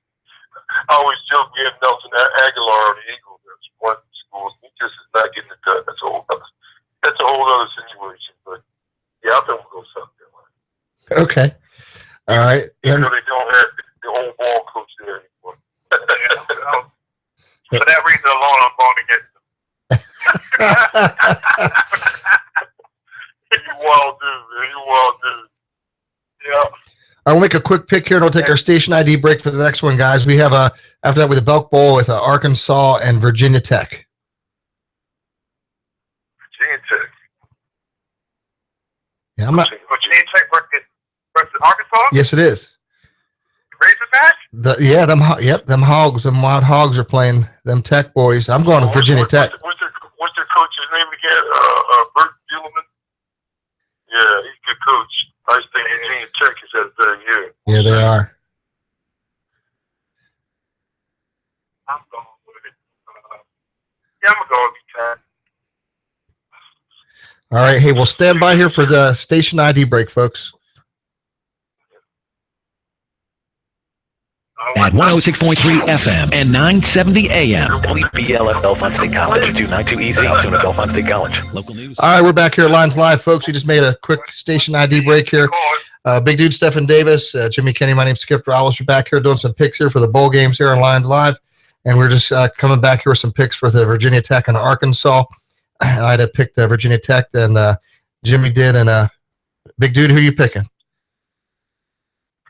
Speaker 9: I always joke we have Nelson Aguilar on the Eagles. That's one school. He just is not getting it done. That's a whole other situation. But yeah, I think we'll go South Carolina.
Speaker 7: Okay. All right.
Speaker 9: Even though they don't have the old ball coach there anymore. For that reason alone, I'm going to get them. You wild dude, man. You wild dude. Yeah.
Speaker 7: I'll make a quick pick here, and we'll take our station ID break for the next one, guys. We have after that with the Belk Bowl with Arkansas and Virginia Tech.
Speaker 9: Virginia Tech.
Speaker 7: Yeah, I'm not.
Speaker 9: Virginia Tech versus Arkansas?
Speaker 7: Yes, it is.
Speaker 9: Razorback?
Speaker 7: Them Hogs, them Wild Hogs are playing them Tech boys. I'm going to Virginia Tech.
Speaker 9: What's their coach's name again? Bert Bielema? Yeah, he's a good coach. I just think Virginia Tech is at a better year.
Speaker 7: Yeah, they are.
Speaker 9: I'm going with it. I'm going to go with Tech.
Speaker 7: All right. Hey, we'll stand by here for the station ID break, folks.
Speaker 5: At 106.3 FM and 970 AM. WBLF Bellefonte State College. 292 EZ. Altoona Bellefonte State College. Local news.
Speaker 7: All right, we're back here at Lines Live, folks. We just made a quick station ID break here. Big Dude, Stephen Davis, Jimmy Kenny, my name's Skip Dreibelbis. We're back here doing some picks here for the bowl games here on Lines Live. And we're just coming back here with some picks for the Virginia Tech and Arkansas. I had to pick the Virginia Tech, and Jimmy did. And Big Dude, who are you picking?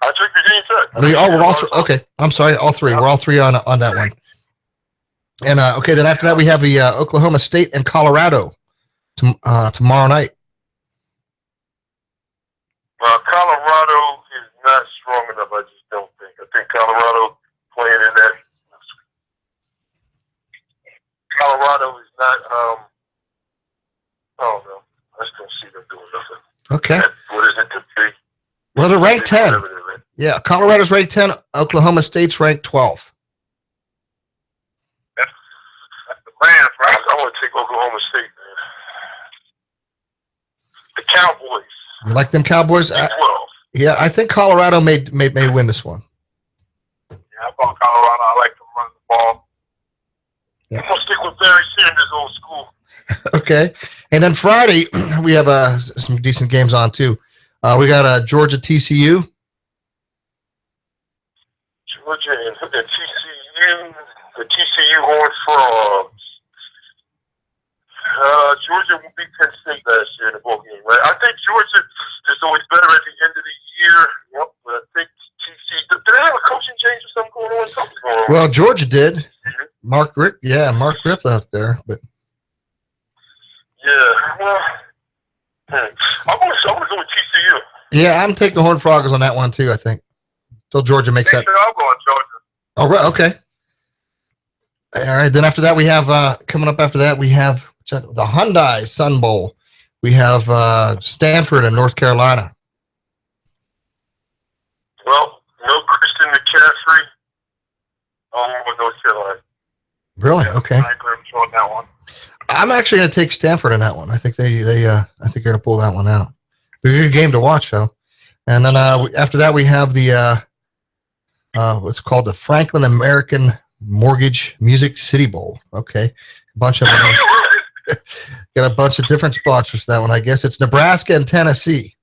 Speaker 9: I took Virginia Tech.
Speaker 7: We're all okay. I'm sorry, all three. We're all three on that one. And okay, then after that we have the Oklahoma State and Colorado tomorrow night.
Speaker 9: Well, Colorado is not strong enough. I just don't think. I think Colorado playing in that. Colorado is not. I don't know. I just don't see them doing nothing.
Speaker 7: Okay.
Speaker 9: What is it to be?
Speaker 7: Well, they're ranked 10. Yeah, Colorado's ranked 10. Oklahoma State's ranked 12.
Speaker 9: That's the plan, right? I want to take Oklahoma State, man. The Cowboys.
Speaker 7: You like them Cowboys?
Speaker 9: 12.
Speaker 7: Yeah, I think Colorado may win this one.
Speaker 9: Yeah, I thought Colorado. I like to run the ball.
Speaker 7: Yeah.
Speaker 9: I'm going to stick with Barry Sanders, old school.
Speaker 7: Okay. And then Friday, we have some decent games on, too. We got Georgia TCU.
Speaker 9: Georgia and TCU. The TCU Horned Frogs. Georgia beat Penn State last year in the bowl game, right? I think Georgia is always better at the end of the year. Yep, but I think TCU. Did they have a coaching change or something going on? Something's going on.
Speaker 7: Well, Georgia did. Mm-hmm. Mark Riff out there, but.
Speaker 9: Yeah, well, I'm going to go with TCU.
Speaker 7: Yeah, I'm taking the Horned Frogs on that one, too, I think. Till Georgia makes that.
Speaker 9: I'll go on Georgia.
Speaker 7: Oh, right, okay. All right, then after that, we have, coming up after that, we have the Hyundai Sun Bowl. We have Stanford and North Carolina.
Speaker 9: Well, no Christian McCaffrey. With North Carolina.
Speaker 7: Really? Okay.
Speaker 9: I agree with you on that one.
Speaker 7: I'm actually going to take Stanford on that one. I think they're going to pull that one out. Be a good game to watch, though. And then after that, we have the what's called the Franklin American Mortgage Music City Bowl. Okay, a bunch of got a bunch of different sponsors for that one. I guess it's Nebraska and Tennessee.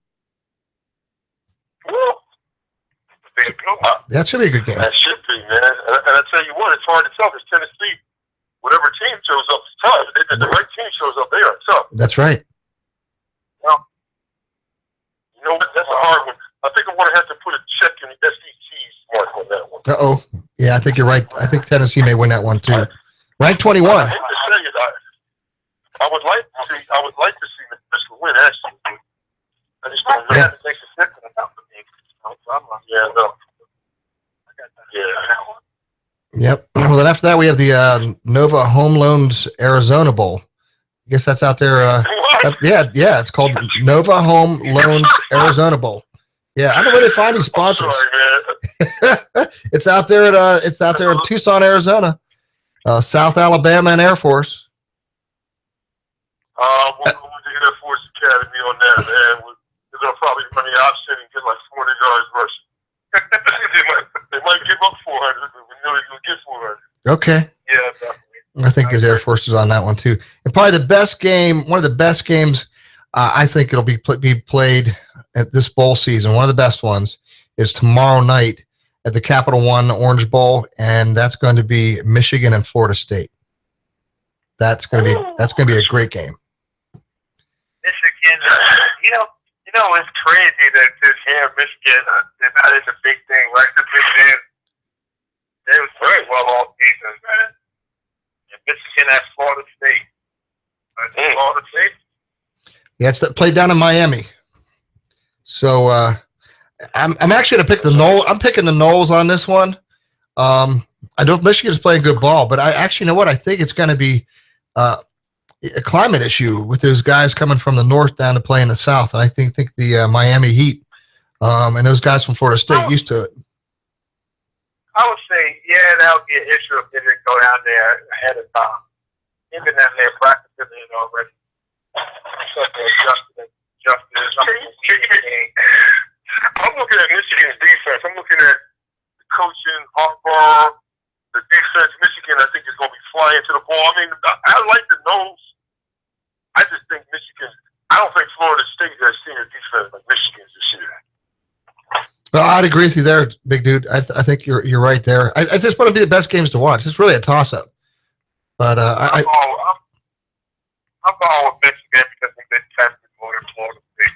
Speaker 7: That should be a good game.
Speaker 9: That should be, man. And I tell you what, it's hard to tell because Tennessee, whatever team shows up, is tough. If the right team shows up, they are tough.
Speaker 7: That's right.
Speaker 9: Well, you know what? That's a hard one. I think I'm going to have to put a check in the SEC's mark on that one.
Speaker 7: Uh-oh. Yeah, I think you're right. I think Tennessee may win that one too. Ranked 21.
Speaker 9: I hate to say it. I would like to see Nebraska win, actually. I just don't really have to think the second about the game. Yeah, no. Yeah.
Speaker 7: Yep. Well, then after that, we have the Nova Home Loans Arizona Bowl. I guess that's out there. Yeah. It's called Nova Home Loans Arizona Bowl. Yeah, I don't know where they find these sponsors.
Speaker 9: Sorry, man.
Speaker 7: It's out there in Tucson, Arizona. South Alabama and Air Force.
Speaker 9: We'll go to the Air Force Academy on that, man. We're going to probably run the option and get like 400 yards rushing. they might give up 400, but we know they're going to get 400.
Speaker 7: Okay.
Speaker 9: Yeah, definitely.
Speaker 7: I think his Air Force is on that one too. And probably the best game, one of the best games, I think it'll be played at this bowl season. One of the best ones is tomorrow night at the Capital One Orange Bowl, and that's going to be Michigan and Florida State. That's going to be a great game.
Speaker 8: Michigan, you know, it's crazy that this here Michigan, they're not in the big thing. Like the Big Ten, they was very well off defense, man. And Michigan at Florida State. Florida State.
Speaker 7: Yeah, it's played down in Miami. So I'm actually going to pick the Noles. I'm picking the Noles on this one. I know Michigan's playing good ball, but I actually know what I think it's going to be a climate issue with those guys coming from the north down to play in the south. And I think the Miami Heat and those guys from Florida State used to it.
Speaker 8: I would say, yeah, that would be an issue if they didn't go down there ahead of time. Even down there practicing it already.
Speaker 9: I'm looking at Michigan's defense. I'm looking at the coaching, Harbaugh, the defense. Michigan, I think, is going to be flying to the ball. I mean, I like the nose. I just think Michigan. I don't think Florida State has seen a defense like Michigan's this year.
Speaker 7: Well, I'd agree with you there, big dude. I think you're right there. I just want to be the best games to watch. It's really a toss-up. But
Speaker 8: I'm going with Michigan because they've been tested more than Florida State.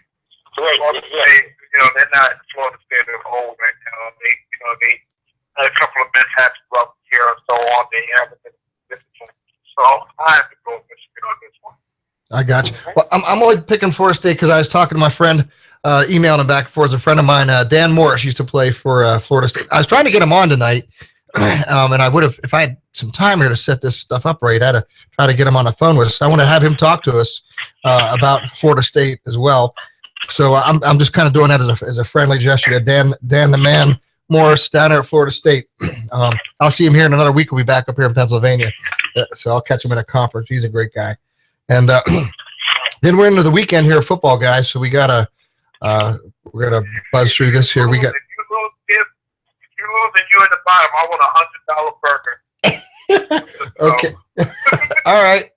Speaker 8: Florida State, they're not Florida State as old right now. They had a couple of mishaps throughout the year and so on. They haven't been disciplined. So I have to go with Michigan on this one.
Speaker 7: I got you. Well, I'm only picking Florida State because I was talking to my friend, emailing him back and forth. A friend of mine, Dan Morris, used to play for Florida State. I was trying to get him on tonight, and I would have, if I had some time here to set this stuff up right, I'd try to get him on the phone with us. I want to have him talk to us about Florida State as well. So I'm just kind of doing that as a friendly gesture to Dan the Man Morris down there at Florida State. I'll see him here in another week. We'll be back up here in Pennsylvania. So I'll catch him at a conference. He's a great guy. And then we're into the weekend here, football guys. So we're gonna buzz through this here. We got.
Speaker 8: If you lose and you're in the bottom, I want $100 burger.
Speaker 7: Okay. All right.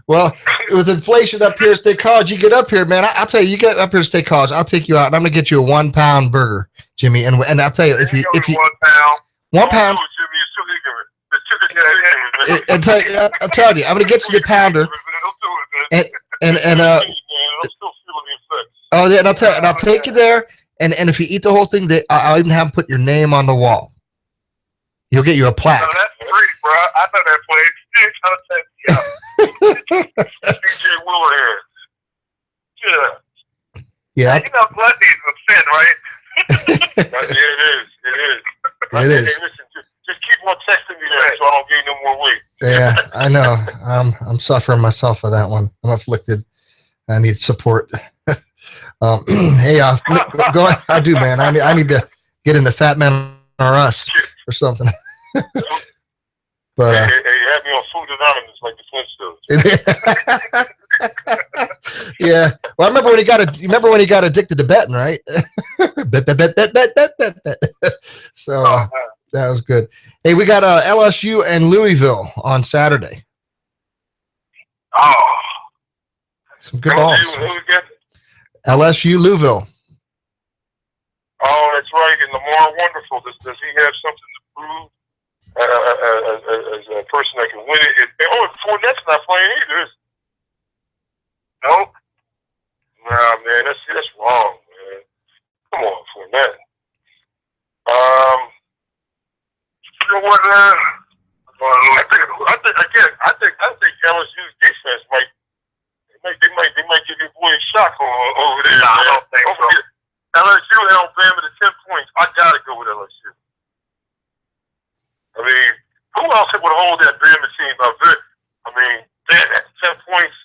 Speaker 7: Well, with inflation up here at State College, you get up here, man. I'll tell you, you get up here at State College, I'll take you out, and I'm gonna get you a 1 pound burger, Jimmy. And I'll tell you, if you 1
Speaker 8: pound,
Speaker 7: 1 pound. I'm telling you, I'm gonna get you the pounder. And oh yeah, and I'll take you there, and if you eat the whole thing, I'll even have them put your name on the wall. You'll get you a plaque.
Speaker 8: No, that's free, bro. I know that place.
Speaker 9: DJ Willerhead. Yeah.
Speaker 7: Yeah.
Speaker 8: You know, Gluttony's a sin, right?
Speaker 9: Yeah, it is.
Speaker 7: It is.
Speaker 9: Hey, listen, just keep on texting me that so I don't gain no more weight.
Speaker 7: Yeah, I know. I'm suffering myself for that one. I'm afflicted. I need support. Hey, go on. I do, man. I need to get into Fat Man or Us or something. But
Speaker 9: hey, have me on Food Anonymous like the Flintstones.
Speaker 7: Yeah. Well, I remember when he got addicted to betting, right? Bet. So that was good. Hey, we got LSU and Louisville on Saturday.
Speaker 9: Oh,
Speaker 7: Some good balls.
Speaker 9: who again?
Speaker 7: LSU Louisville.
Speaker 9: Oh, that's right. And Lamar Wonderful. Does he have something to prove as a person that can win it? And Fournette's not playing either. Nope. Nah, man, that's wrong, man. Come on, Fournette. You know what? I think LSU's defense might give your boy a shock over there.
Speaker 8: Nah, I don't think so.
Speaker 9: LSU held Bama to 10 points. I gotta go with LSU. I mean, who else would hold that Bama team up? I mean, that's 10 points.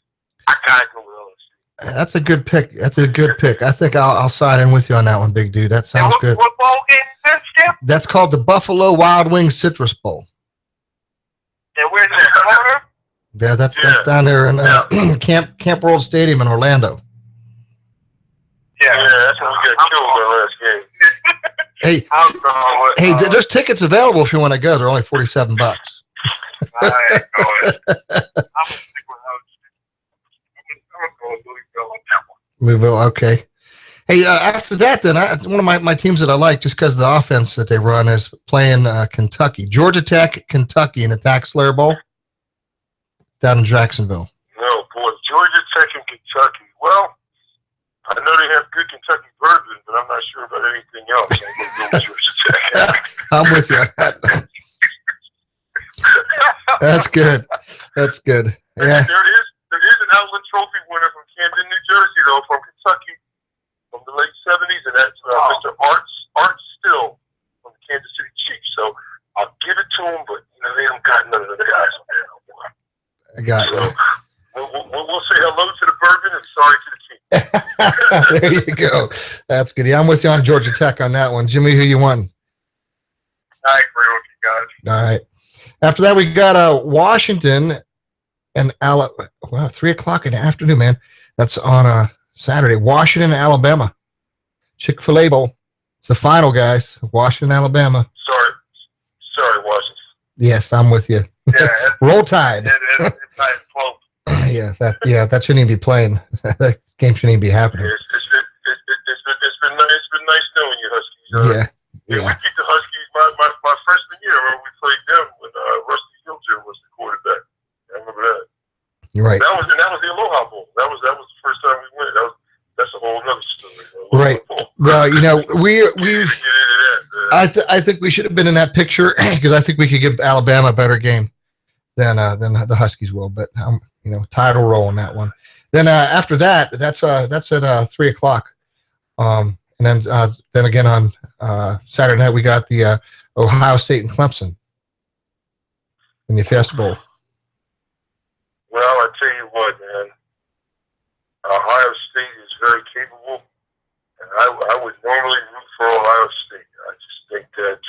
Speaker 9: I gotta go with LSU.
Speaker 7: That's a good pick. I think I'll sign in with you on that one, big dude. That sounds good.
Speaker 8: What bowl game is this, Skip?
Speaker 7: That's called the Buffalo Wild Wings Citrus Bowl.
Speaker 8: And where's it, Florida?
Speaker 7: Yeah, that's down there in Camp World Stadium in Orlando.
Speaker 9: Yeah, that's when we got killed that last game.
Speaker 7: Hey, there's tickets available if you want to go. They're only $47.
Speaker 8: I ain't going. I'm going to stick with I'm going to go Louisville on that one.
Speaker 7: Louisville, okay. Hey, after that, then one of my teams that I like, just because of the offense that they run, is playing Kentucky, Georgia Tech, Kentucky in the Tax Slayer Bowl down in Jacksonville.
Speaker 9: No, boy, Georgia Tech and Kentucky. Well, I know they have good Kentucky bourbon, but I'm not sure about anything else. I'm going to go with Georgia Tech.
Speaker 7: I'm with you on that. That's good. That's good. Yeah.
Speaker 9: There is an Outland Trophy winner from Camden, New Jersey, though, from Kentucky from the late 70s, and that's Mr. Art Still from the Kansas City Chiefs. So I'll give it to him, but they don't got none of the guys on there no more.
Speaker 7: I got you.
Speaker 9: We'll say hello to the bourbon and sorry to the team.
Speaker 7: There you go. That's good. Yeah, I'm with you on Georgia Tech on that one. Jimmy, who you won?
Speaker 8: I agree with you guys.
Speaker 7: All right. After that, we got Washington and Alabama. Wow, 3:00 in the afternoon, man. That's on Saturday. Washington, Alabama. Chick-fil-A Bowl. It's the final, guys. Washington, Alabama.
Speaker 9: Sorry, Washington.
Speaker 7: Yes, I'm with you.
Speaker 8: Yeah,
Speaker 7: Roll Tide.
Speaker 8: it's nice close.
Speaker 7: That shouldn't even be playing. That game shouldn't even be happening.
Speaker 9: It's been nice knowing you, Huskies.
Speaker 7: Yeah.
Speaker 9: We beat the Huskies my freshman year when we played them when Rusty Hilger was the quarterback. I remember that.
Speaker 7: You're right.
Speaker 9: That was the Aloha Bowl. That was the first time we went. That's a whole other story.
Speaker 7: Right. Well, I think we should have been in that picture because I think we could give Alabama a better game than the Huskies will. But Tide will roll on that one. Then after that, that's at 3:00. And then again on Saturday night we got the Ohio State and Clemson in the Fiesta Bowl.
Speaker 9: Well, I tell you what, man. Ohio State is very capable, and I would normally root for Ohio State. I just think that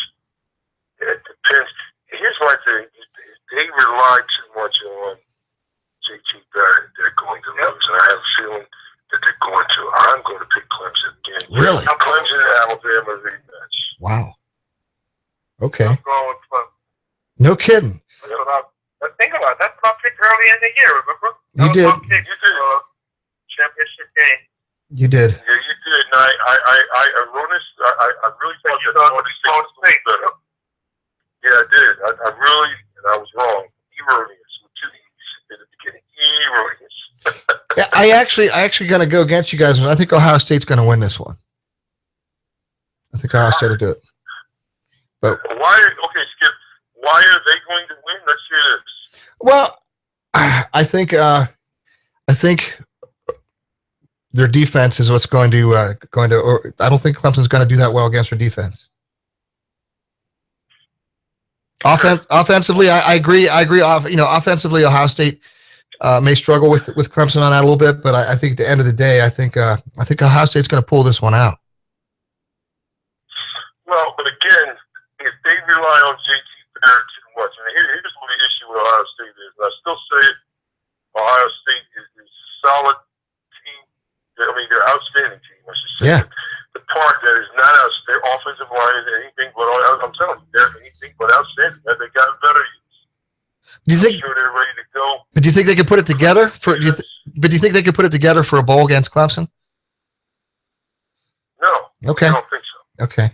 Speaker 9: it depends. Here's my thing: if they rely too much on J.T. Barrett, they're going to lose. And I have a feeling that they're going to. I'm going to pick Clemson again.
Speaker 7: Really?
Speaker 9: Clemson and Alabama rematch.
Speaker 7: Wow. Okay.
Speaker 8: I'm going with Clemson.
Speaker 7: No kidding.
Speaker 8: But think about it. That's my pick early in the year, remember?
Speaker 7: You did.
Speaker 8: My pick, championship game.
Speaker 7: You did.
Speaker 9: Yeah, you did. And I really thought you thought State was better. Yeah, I did. I really, and I was wrong. Erroneous with two E's in the beginning. Erroneous.
Speaker 7: Yeah, I actually going to go against you guys. I think Ohio State's going to win this one. I think Ohio State will do it. But
Speaker 9: Skip, why are they going to win? Let's hear this.
Speaker 7: well, I think their defense is what's going to. Or I don't think Clemson's going to do that well against their defense. Offensively, I agree. Offensively, Ohio State may struggle with Clemson on that a little bit, but I think at the end of the day, I think Ohio State's going to pull this one out.
Speaker 9: Well, but again, if they rely on J.T. Barrett too much, and here's what the issue with Ohio State is, and I still say it, Ohio State is a solid They're an outstanding team, I should say.
Speaker 7: Yeah.
Speaker 9: The part that is not out, their offensive line is anything but, I'm telling you, they're anything but outstanding. They got better.
Speaker 7: Do you think?
Speaker 9: I'm sure they're ready to go.
Speaker 7: But do you think they could put it together for? Do you think they could put it together for a bowl against Clemson?
Speaker 9: No.
Speaker 7: Okay.
Speaker 9: I don't think so.
Speaker 7: Okay.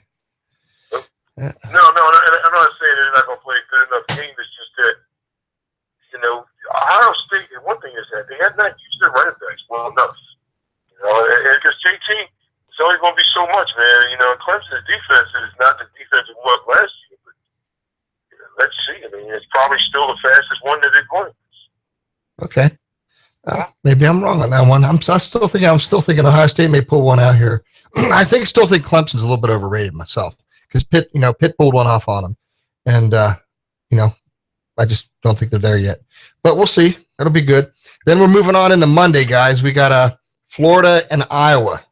Speaker 9: No, I'm not saying they're not going to play a good enough game. It's just that, Ohio State, one thing is that they have not used their running backs well enough. Because JT, it's only going to be so much, man. Clemson's defense is not the defense it was last year, but let's see. It's probably still the fastest one that they're going.
Speaker 7: Okay. Maybe I'm wrong on that one. I'm still thinking Ohio State may pull one out here. Still think Clemson's a little bit overrated myself because Pitt pulled one off on them, and I just don't think they're there yet. But we'll see. That'll be good. Then we're moving on into Monday, guys. We got Florida and Iowa.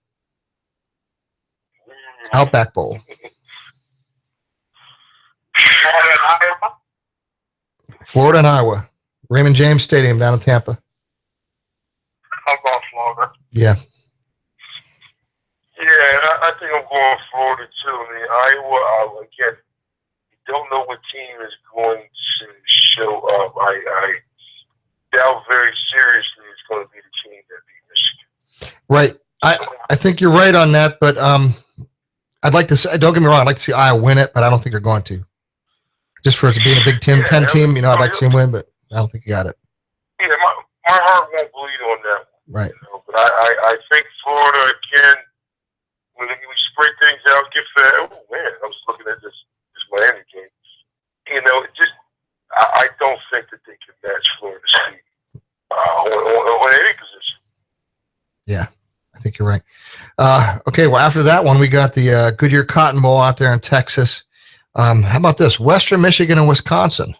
Speaker 7: Outback Bowl. Florida and Iowa. Raymond James Stadium down in Tampa.
Speaker 9: I'm going Florida.
Speaker 7: Yeah.
Speaker 9: Yeah, I think I'm going Florida too. Iowa, again, don't know what team is going to show up. I doubt very seriously it's going to be the team that beat Michigan.
Speaker 7: Right. I think you're right on that, but I'd like to say, don't get me wrong, I'd like to see Iowa win it, but I don't think they're going to. Just for it to be a Big 10 team, I'd like to see them win, but I don't think you got it.
Speaker 9: Yeah, my heart won't bleed on that one.
Speaker 7: Right.
Speaker 9: But I think Florida, again, when we spread things out, get fed. Oh, man, I was looking at this Miami game. I don't think that they can match Florida State on any position.
Speaker 7: Yeah, I think you're right. Okay, well, after that one, we got the Goodyear Cotton Bowl out there in Texas. How about this? Western Michigan and Wisconsin.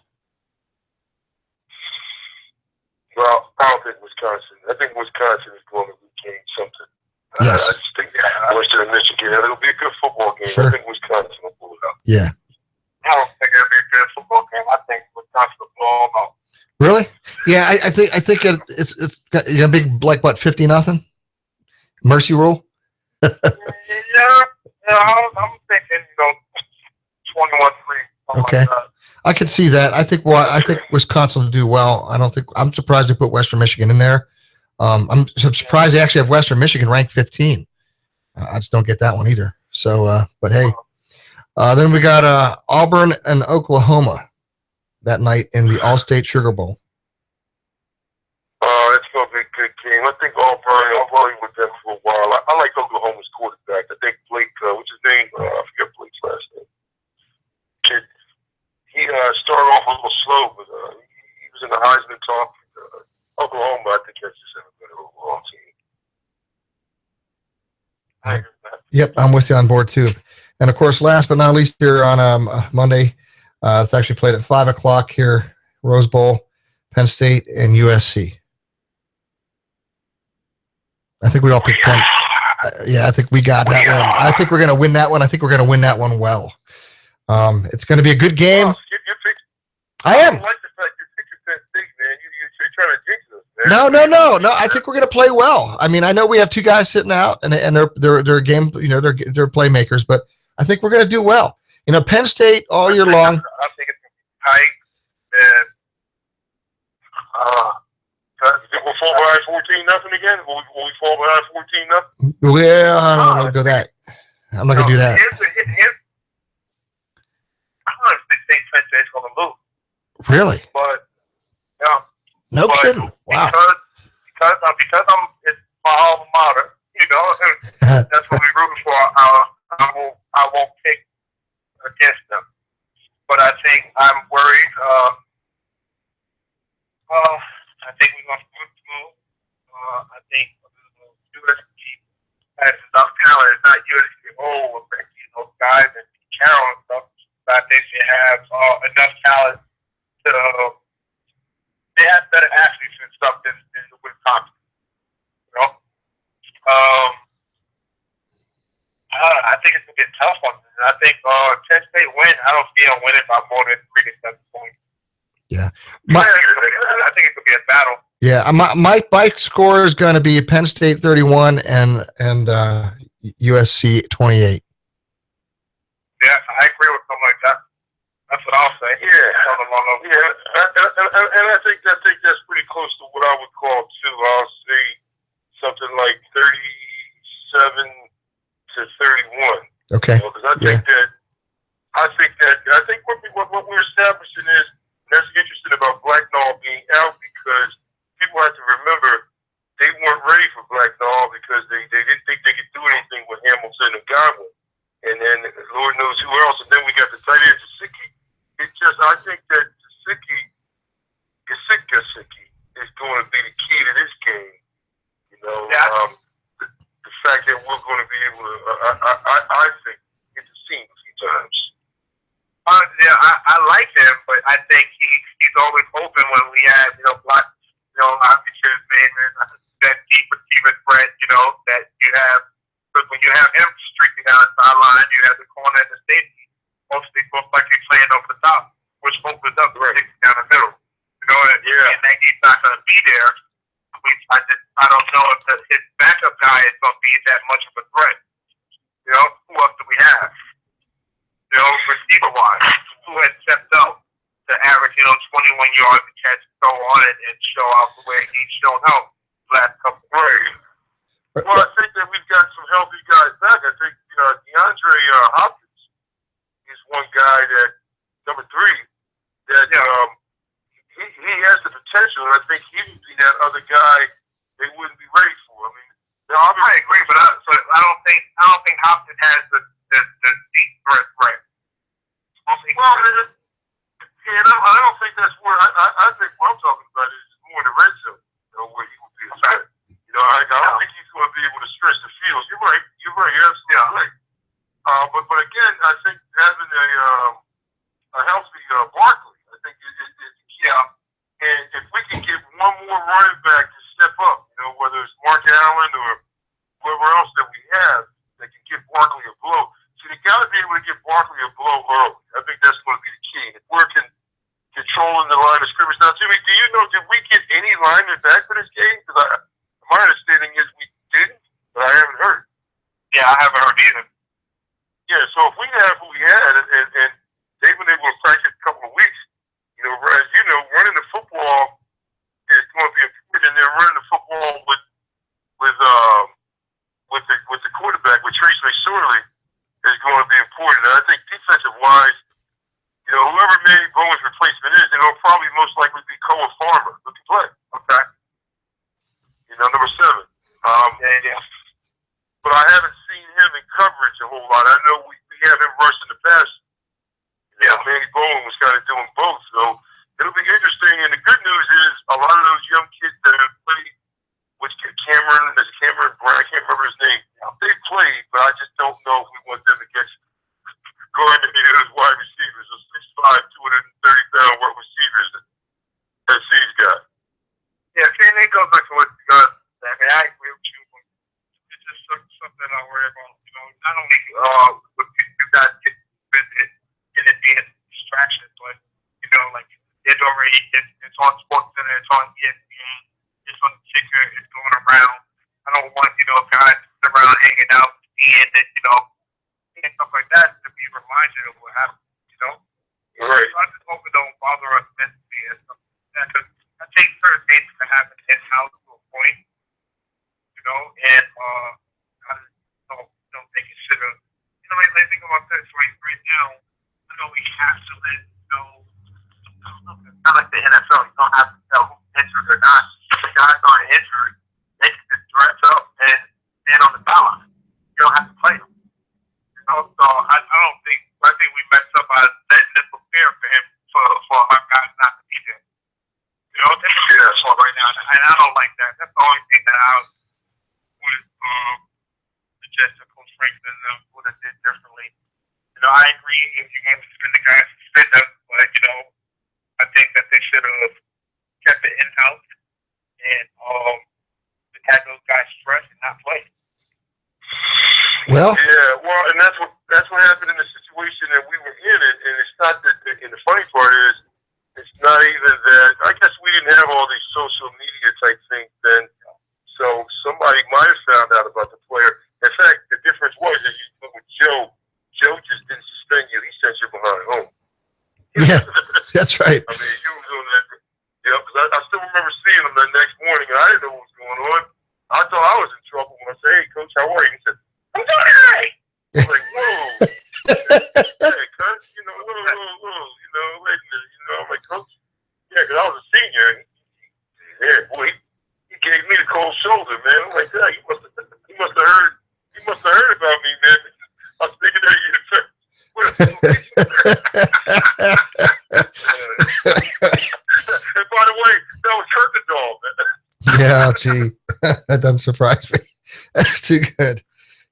Speaker 9: Well, I don't think Wisconsin. I think Wisconsin is going to regain something.
Speaker 7: Yes.
Speaker 9: I just think Western Michigan, it'll be a good football game.
Speaker 7: Sure.
Speaker 9: I think Wisconsin will pull it out.
Speaker 7: Yeah.
Speaker 9: I don't think it'll be a good football game. I think Wisconsin will blow them out.
Speaker 7: Really? Yeah, I think it's got a big 50-0 mercy rule.
Speaker 9: Yeah, I'm thinking 21-3.
Speaker 7: Okay.
Speaker 9: Like that.
Speaker 7: I could see that. I think Wisconsin will do well. I'm surprised they put Western Michigan in there. I'm surprised they actually have Western Michigan ranked 15. I just don't get that one either. So, but hey, then we got Auburn and Oklahoma that night in the All-State Sugar Bowl.
Speaker 9: It's going to be a good game. I think I'll probably with them for a while. I like Oklahoma's quarterback. I think Blake, what's his name? I forget Blake's last name. Kid. He started off a little slow, but he was in the Heisman talk. Oklahoma, I think that's just a better overall team.
Speaker 7: Yep, I'm with you on board too. And of course, last but not least, here on Monday, it's actually played at 5:00 here, Rose Bowl, Penn State and USC. I think we all picked Penn. I think we got that one. I think we're going to win that one. I think we're going to win that one well. It's going to be a good game. I am.
Speaker 9: I like the fact you picked Penn State, man. You're trying to jinx us, man.
Speaker 7: No. I think we're going to play well. I mean, I know we have two guys sitting out, and they're game. They're playmakers, but I think we're going to do well. Penn State all year long.
Speaker 9: I think it's tight, and we'll fall behind 14-0 again. Will we fall behind 14-0?
Speaker 7: Well, I don't know. Go that. I'm not going to do that.
Speaker 9: I honestly think Penn State's going to lose.
Speaker 7: Really?
Speaker 9: But yeah.
Speaker 7: No kidding. Wow.
Speaker 9: Because it's my alma mater. That's what we're rooting for. I won't pick against them. But I think I'm worried. I think we're going to move through. I think USC has enough talent. It's not USC, guys and Carroll and stuff. But I think they have enough talent to. They have better athletes and stuff than Wisconsin. I think it's going to be a tough one. I think Penn State win. I don't see them winning by more than 3 to 7 points.
Speaker 7: Yeah.
Speaker 9: I think it's going to be a battle.
Speaker 7: Yeah, my score is going to be Penn State 31 and USC 28.
Speaker 8: Yeah, I agree with something like that. That's what I'll say.
Speaker 9: Yeah, and I think that's pretty close to what I would call too. I'll say something like 37 to 31.
Speaker 7: Okay.
Speaker 9: Because I think what we're establishing is that's interesting about Blacknall being out, because people have to remember they weren't ready for Blacknall because they didn't think they could do anything with Hamilton and Godwin, and then Lord knows who else. And then we got the tight end Gesicki. I think that Gesicki is going to be the key to this game. The fact that we're going to be able to, I think, get to see him a few times.
Speaker 8: I like him, but I think he's always open when we have, block, obviously that deep receiver threat, that you have. Because when you have him streaking down the sideline, you have the corner and the safety. Mostly look like he's playing over the top, which opens up the down the middle. And that he's not going to be there. I don't know if his backup guy is going to be that much of a threat. Who else do we have? Receiver-wise, who has stepped up to average, 21 yards a catch, go on it and show out the way he's shown out the last couple of years.
Speaker 9: Well, I think that we've got some healthy guys back. I think DeAndre Hopkins is one guy that, number 3, that he has the potential, and I think he would be that other guy they wouldn't be ready for. I mean,
Speaker 8: I agree, but I don't think Hopkins has the deep threat.
Speaker 9: Well, I don't think that's where I think what I'm talking about is more in the red zone, where he would be a threat. I don't think he's going to be able to stretch the field. You're right. You're absolutely right. But again, I think having a healthy Barkley, I think is key. And if we can get one more running back to step up, whether it's Mark Allen or whoever else that we have that can give Barkley a blow. See, they got to be able to give Barkley a blow early. I think that's going to be the key. If we're controlling the line of scrimmage. Now, Jimmy, do you know, did we get any linemen back for this game? Because my understanding is we didn't, but I haven't heard.
Speaker 8: Yeah, I haven't heard either.
Speaker 9: Yeah, so if we have who we had, and they've been able to practice a couple of weeks, as you know, running the football is going to be important, and they're running the football with the quarterback, with Trace McSorley, is going to be important. And I think defensive-wise, whoever Manny Bowen's replacement is, it'll probably most likely be Coa Farmer who can play. Okay. Number 7. But I haven't seen him in coverage a whole lot. I know we have him rush in the past. Manny Bowen was kind of doing both. So it'll be interesting. And the good news is a lot of those young kids that have played, which Cameron Brown, I can't remember his name. They played, but I just don't know if we want them to get going to be those wide receivers, those 6'5", 230-pound wide receivers that C's got.
Speaker 8: Yeah, see, and it goes back to what you got. I agree with you. It's just something I worry about. Not only what you guys get with it and it being a distraction, but like it's on SportsCenter, it's on ESPN, it's on the ticker, it's going around. I don't want guys sitting around hanging out, seeing that and stuff like that to be reminded of what happened.
Speaker 9: Right.
Speaker 8: So I just hope it don't bother us mentally and stuff like that. Because I think certain things can happen in-house to a point, and I don't think it should have. I think about this right now. I know we have to let it's not like the NFL. You don't have to tell who's injured or not. If the guys aren't injured, they can just dress up and stand on the sideline. You don't have to play them. So I think we messed up by letting them prepare for him for our guys not to be there. That's right now, and I don't like that. That's the only thing that I would suggest that Coach Franklin would have did differently. I agree if you're going to suspend the guys, suspend them, but I think that they should have kept it in-house and had those guys stress and not play.
Speaker 7: Well,
Speaker 9: and that's what happened in the situation that we were in, and it's not that. And the funny part is, it's not even that. I guess we didn't have all these social media type thing then. So somebody might have found out about the player. In fact, the difference was that with Joe just didn't suspend you. He sent you behind home.
Speaker 7: Yeah, that's right.
Speaker 9: I mean, you was on that. Yeah, because I still remember seeing him the next morning, and I didn't know what was going on. I thought I was in trouble when I said, "Hey, Coach, how are you?" He said, "I'm doing all right." I was like, "Whoa." Hey, Coach, I'm like, "Coach, yeah," because I was a senior, and he gave me the cold shoulder, man. I'm like, "Yeah, he must have heard about me, man." I was thinking that you. And by the way, that was Kirkendall, man.
Speaker 7: Yeah, gee, that doesn't surprise me. That's too good.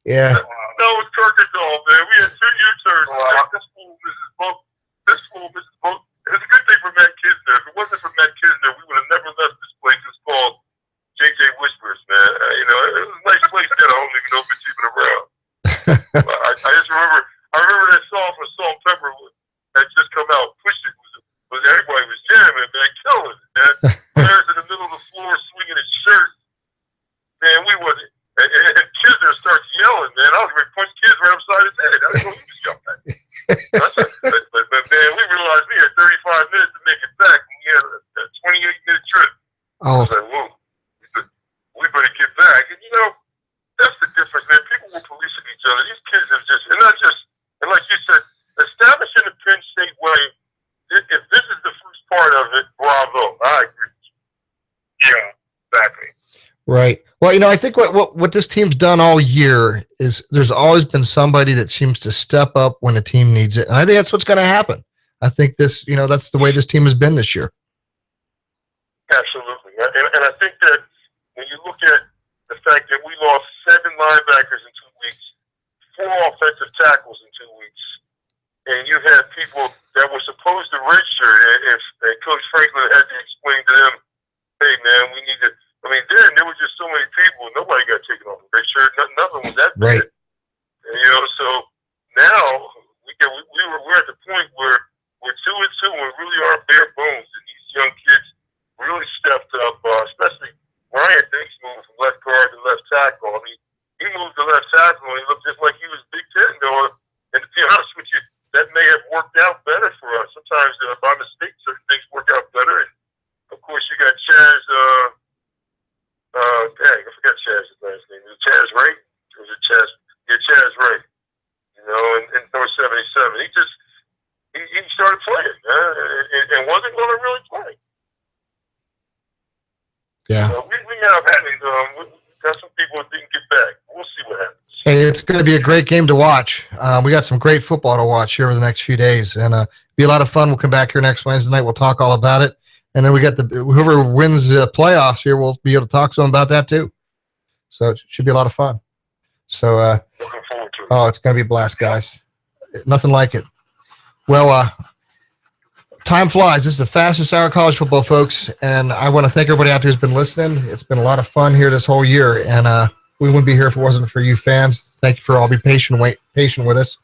Speaker 7: Yeah.
Speaker 9: That was Kirkendall, man. We had 2 U-turns. This school, Mrs. Boat. It's a good thing for Matt Kisner. If it wasn't for Matt Kisner, we would have never left this place. It's called JJ Whispers, man. It was a nice place that I don't even know if it's even around. I just remember that song from Salt and Pepper had just come out. Push It was everybody was jamming, man, killing it, man. There's in the middle of the floor swinging his shirt. Man, we wasn't. And Kisner starts yelling, man. I was ready to punch kids right upside his head. That's what he was yelling at. But man, we realized we had 35 minutes to make it back. And we had a 28-minute trip. I was like, whoa, we better get back. And that's the difference, man. People were policing each other. These kids have just, and like you said, establishing the Penn State way, if this is the first part of it, bravo. I agree. Yeah, exactly.
Speaker 7: Right. Well, I think what this team's done all year is there's always been somebody that seems to step up when a team needs it. And I think that's what's going to happen. I think this, that's the way this team has been this year.
Speaker 9: Absolutely. And I think that when you look at the fact that we lost 7 linebackers in 2 weeks, 4 offensive tackles in 2 weeks, and you had people that were supposed to redshirt, if Coach Franklin had to explain to them, hey, man, we need to. I mean, then there were just so many people. Nobody got taken off the redshirt. Nothing was that bad.
Speaker 7: Right.
Speaker 9: So now we're at the point where we're 2-2 and we really are bare bones, and these young kids really stepped up, especially Ryan Dinks moved from left guard to left tackle. I mean, he moved to left tackle and he looked just like he was Big Ten though. And to be honest with you, that may have worked out better for us. Sometimes by mistake, certain things work out better. And of course, you got Chaz. Dang, I forgot Chaz's last name. Was it Chaz Ray? Or was it Chaz? Yeah, Chaz Ray. In number 77, he started playing and wasn't going to really play.
Speaker 7: Yeah.
Speaker 9: We now have got some people that didn't get back. We'll see what happens.
Speaker 7: Hey, it's going to be a great game to watch. We got some great football to watch here over the next few days, and be a lot of fun. We'll come back here next Wednesday night. We'll talk all about it, and then we got whoever wins the playoffs here. We'll be able to talk to them about that too. So it should be a lot of fun. So,
Speaker 9: Looking forward to it.
Speaker 7: it's going to be a blast, guys. Nothing like it. Well, time flies. This is the fastest hour of college football, folks, and I want to thank everybody out there who's been listening. It's been a lot of fun here this whole year, and we wouldn't be here if it wasn't for you fans. Thank you for all being patient with us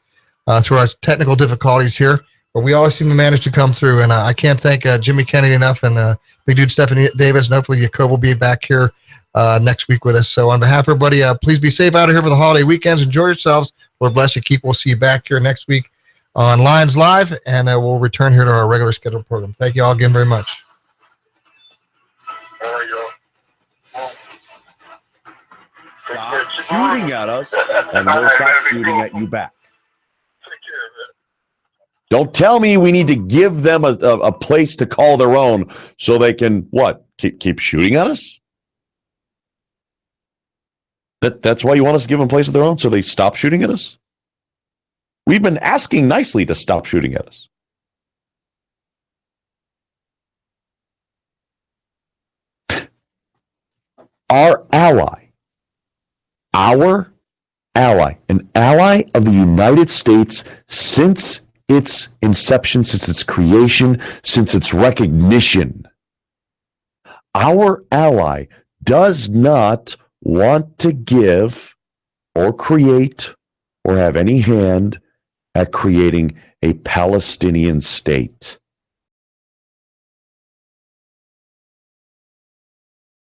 Speaker 7: through our technical difficulties here, but we always seem to manage to come through, and I can't thank Jimmy Kennedy enough, and big dude Stephanie Davis, and hopefully Yaacov will be back here next week with us. So on behalf of everybody, please be safe out of here for the holiday weekends. Enjoy yourselves. Lord bless you. We'll see you back here next week on Lions Live, and we'll return here to our regular scheduled program. Thank you all again very much.
Speaker 9: All right, y'all.
Speaker 2: Stop shooting at us, and we'll stop shooting at you back.
Speaker 9: Take care, man.
Speaker 2: Don't tell me we need to give them a place to call their own so they can, keep shooting at us? That's why you want us to give them a place of their own, so they stop shooting at us? We've been asking nicely to stop shooting at us. Our ally, an ally of the United States since its inception, since its creation, since its recognition. Our ally does not want to give or create or have any hand at creating a Palestinian state.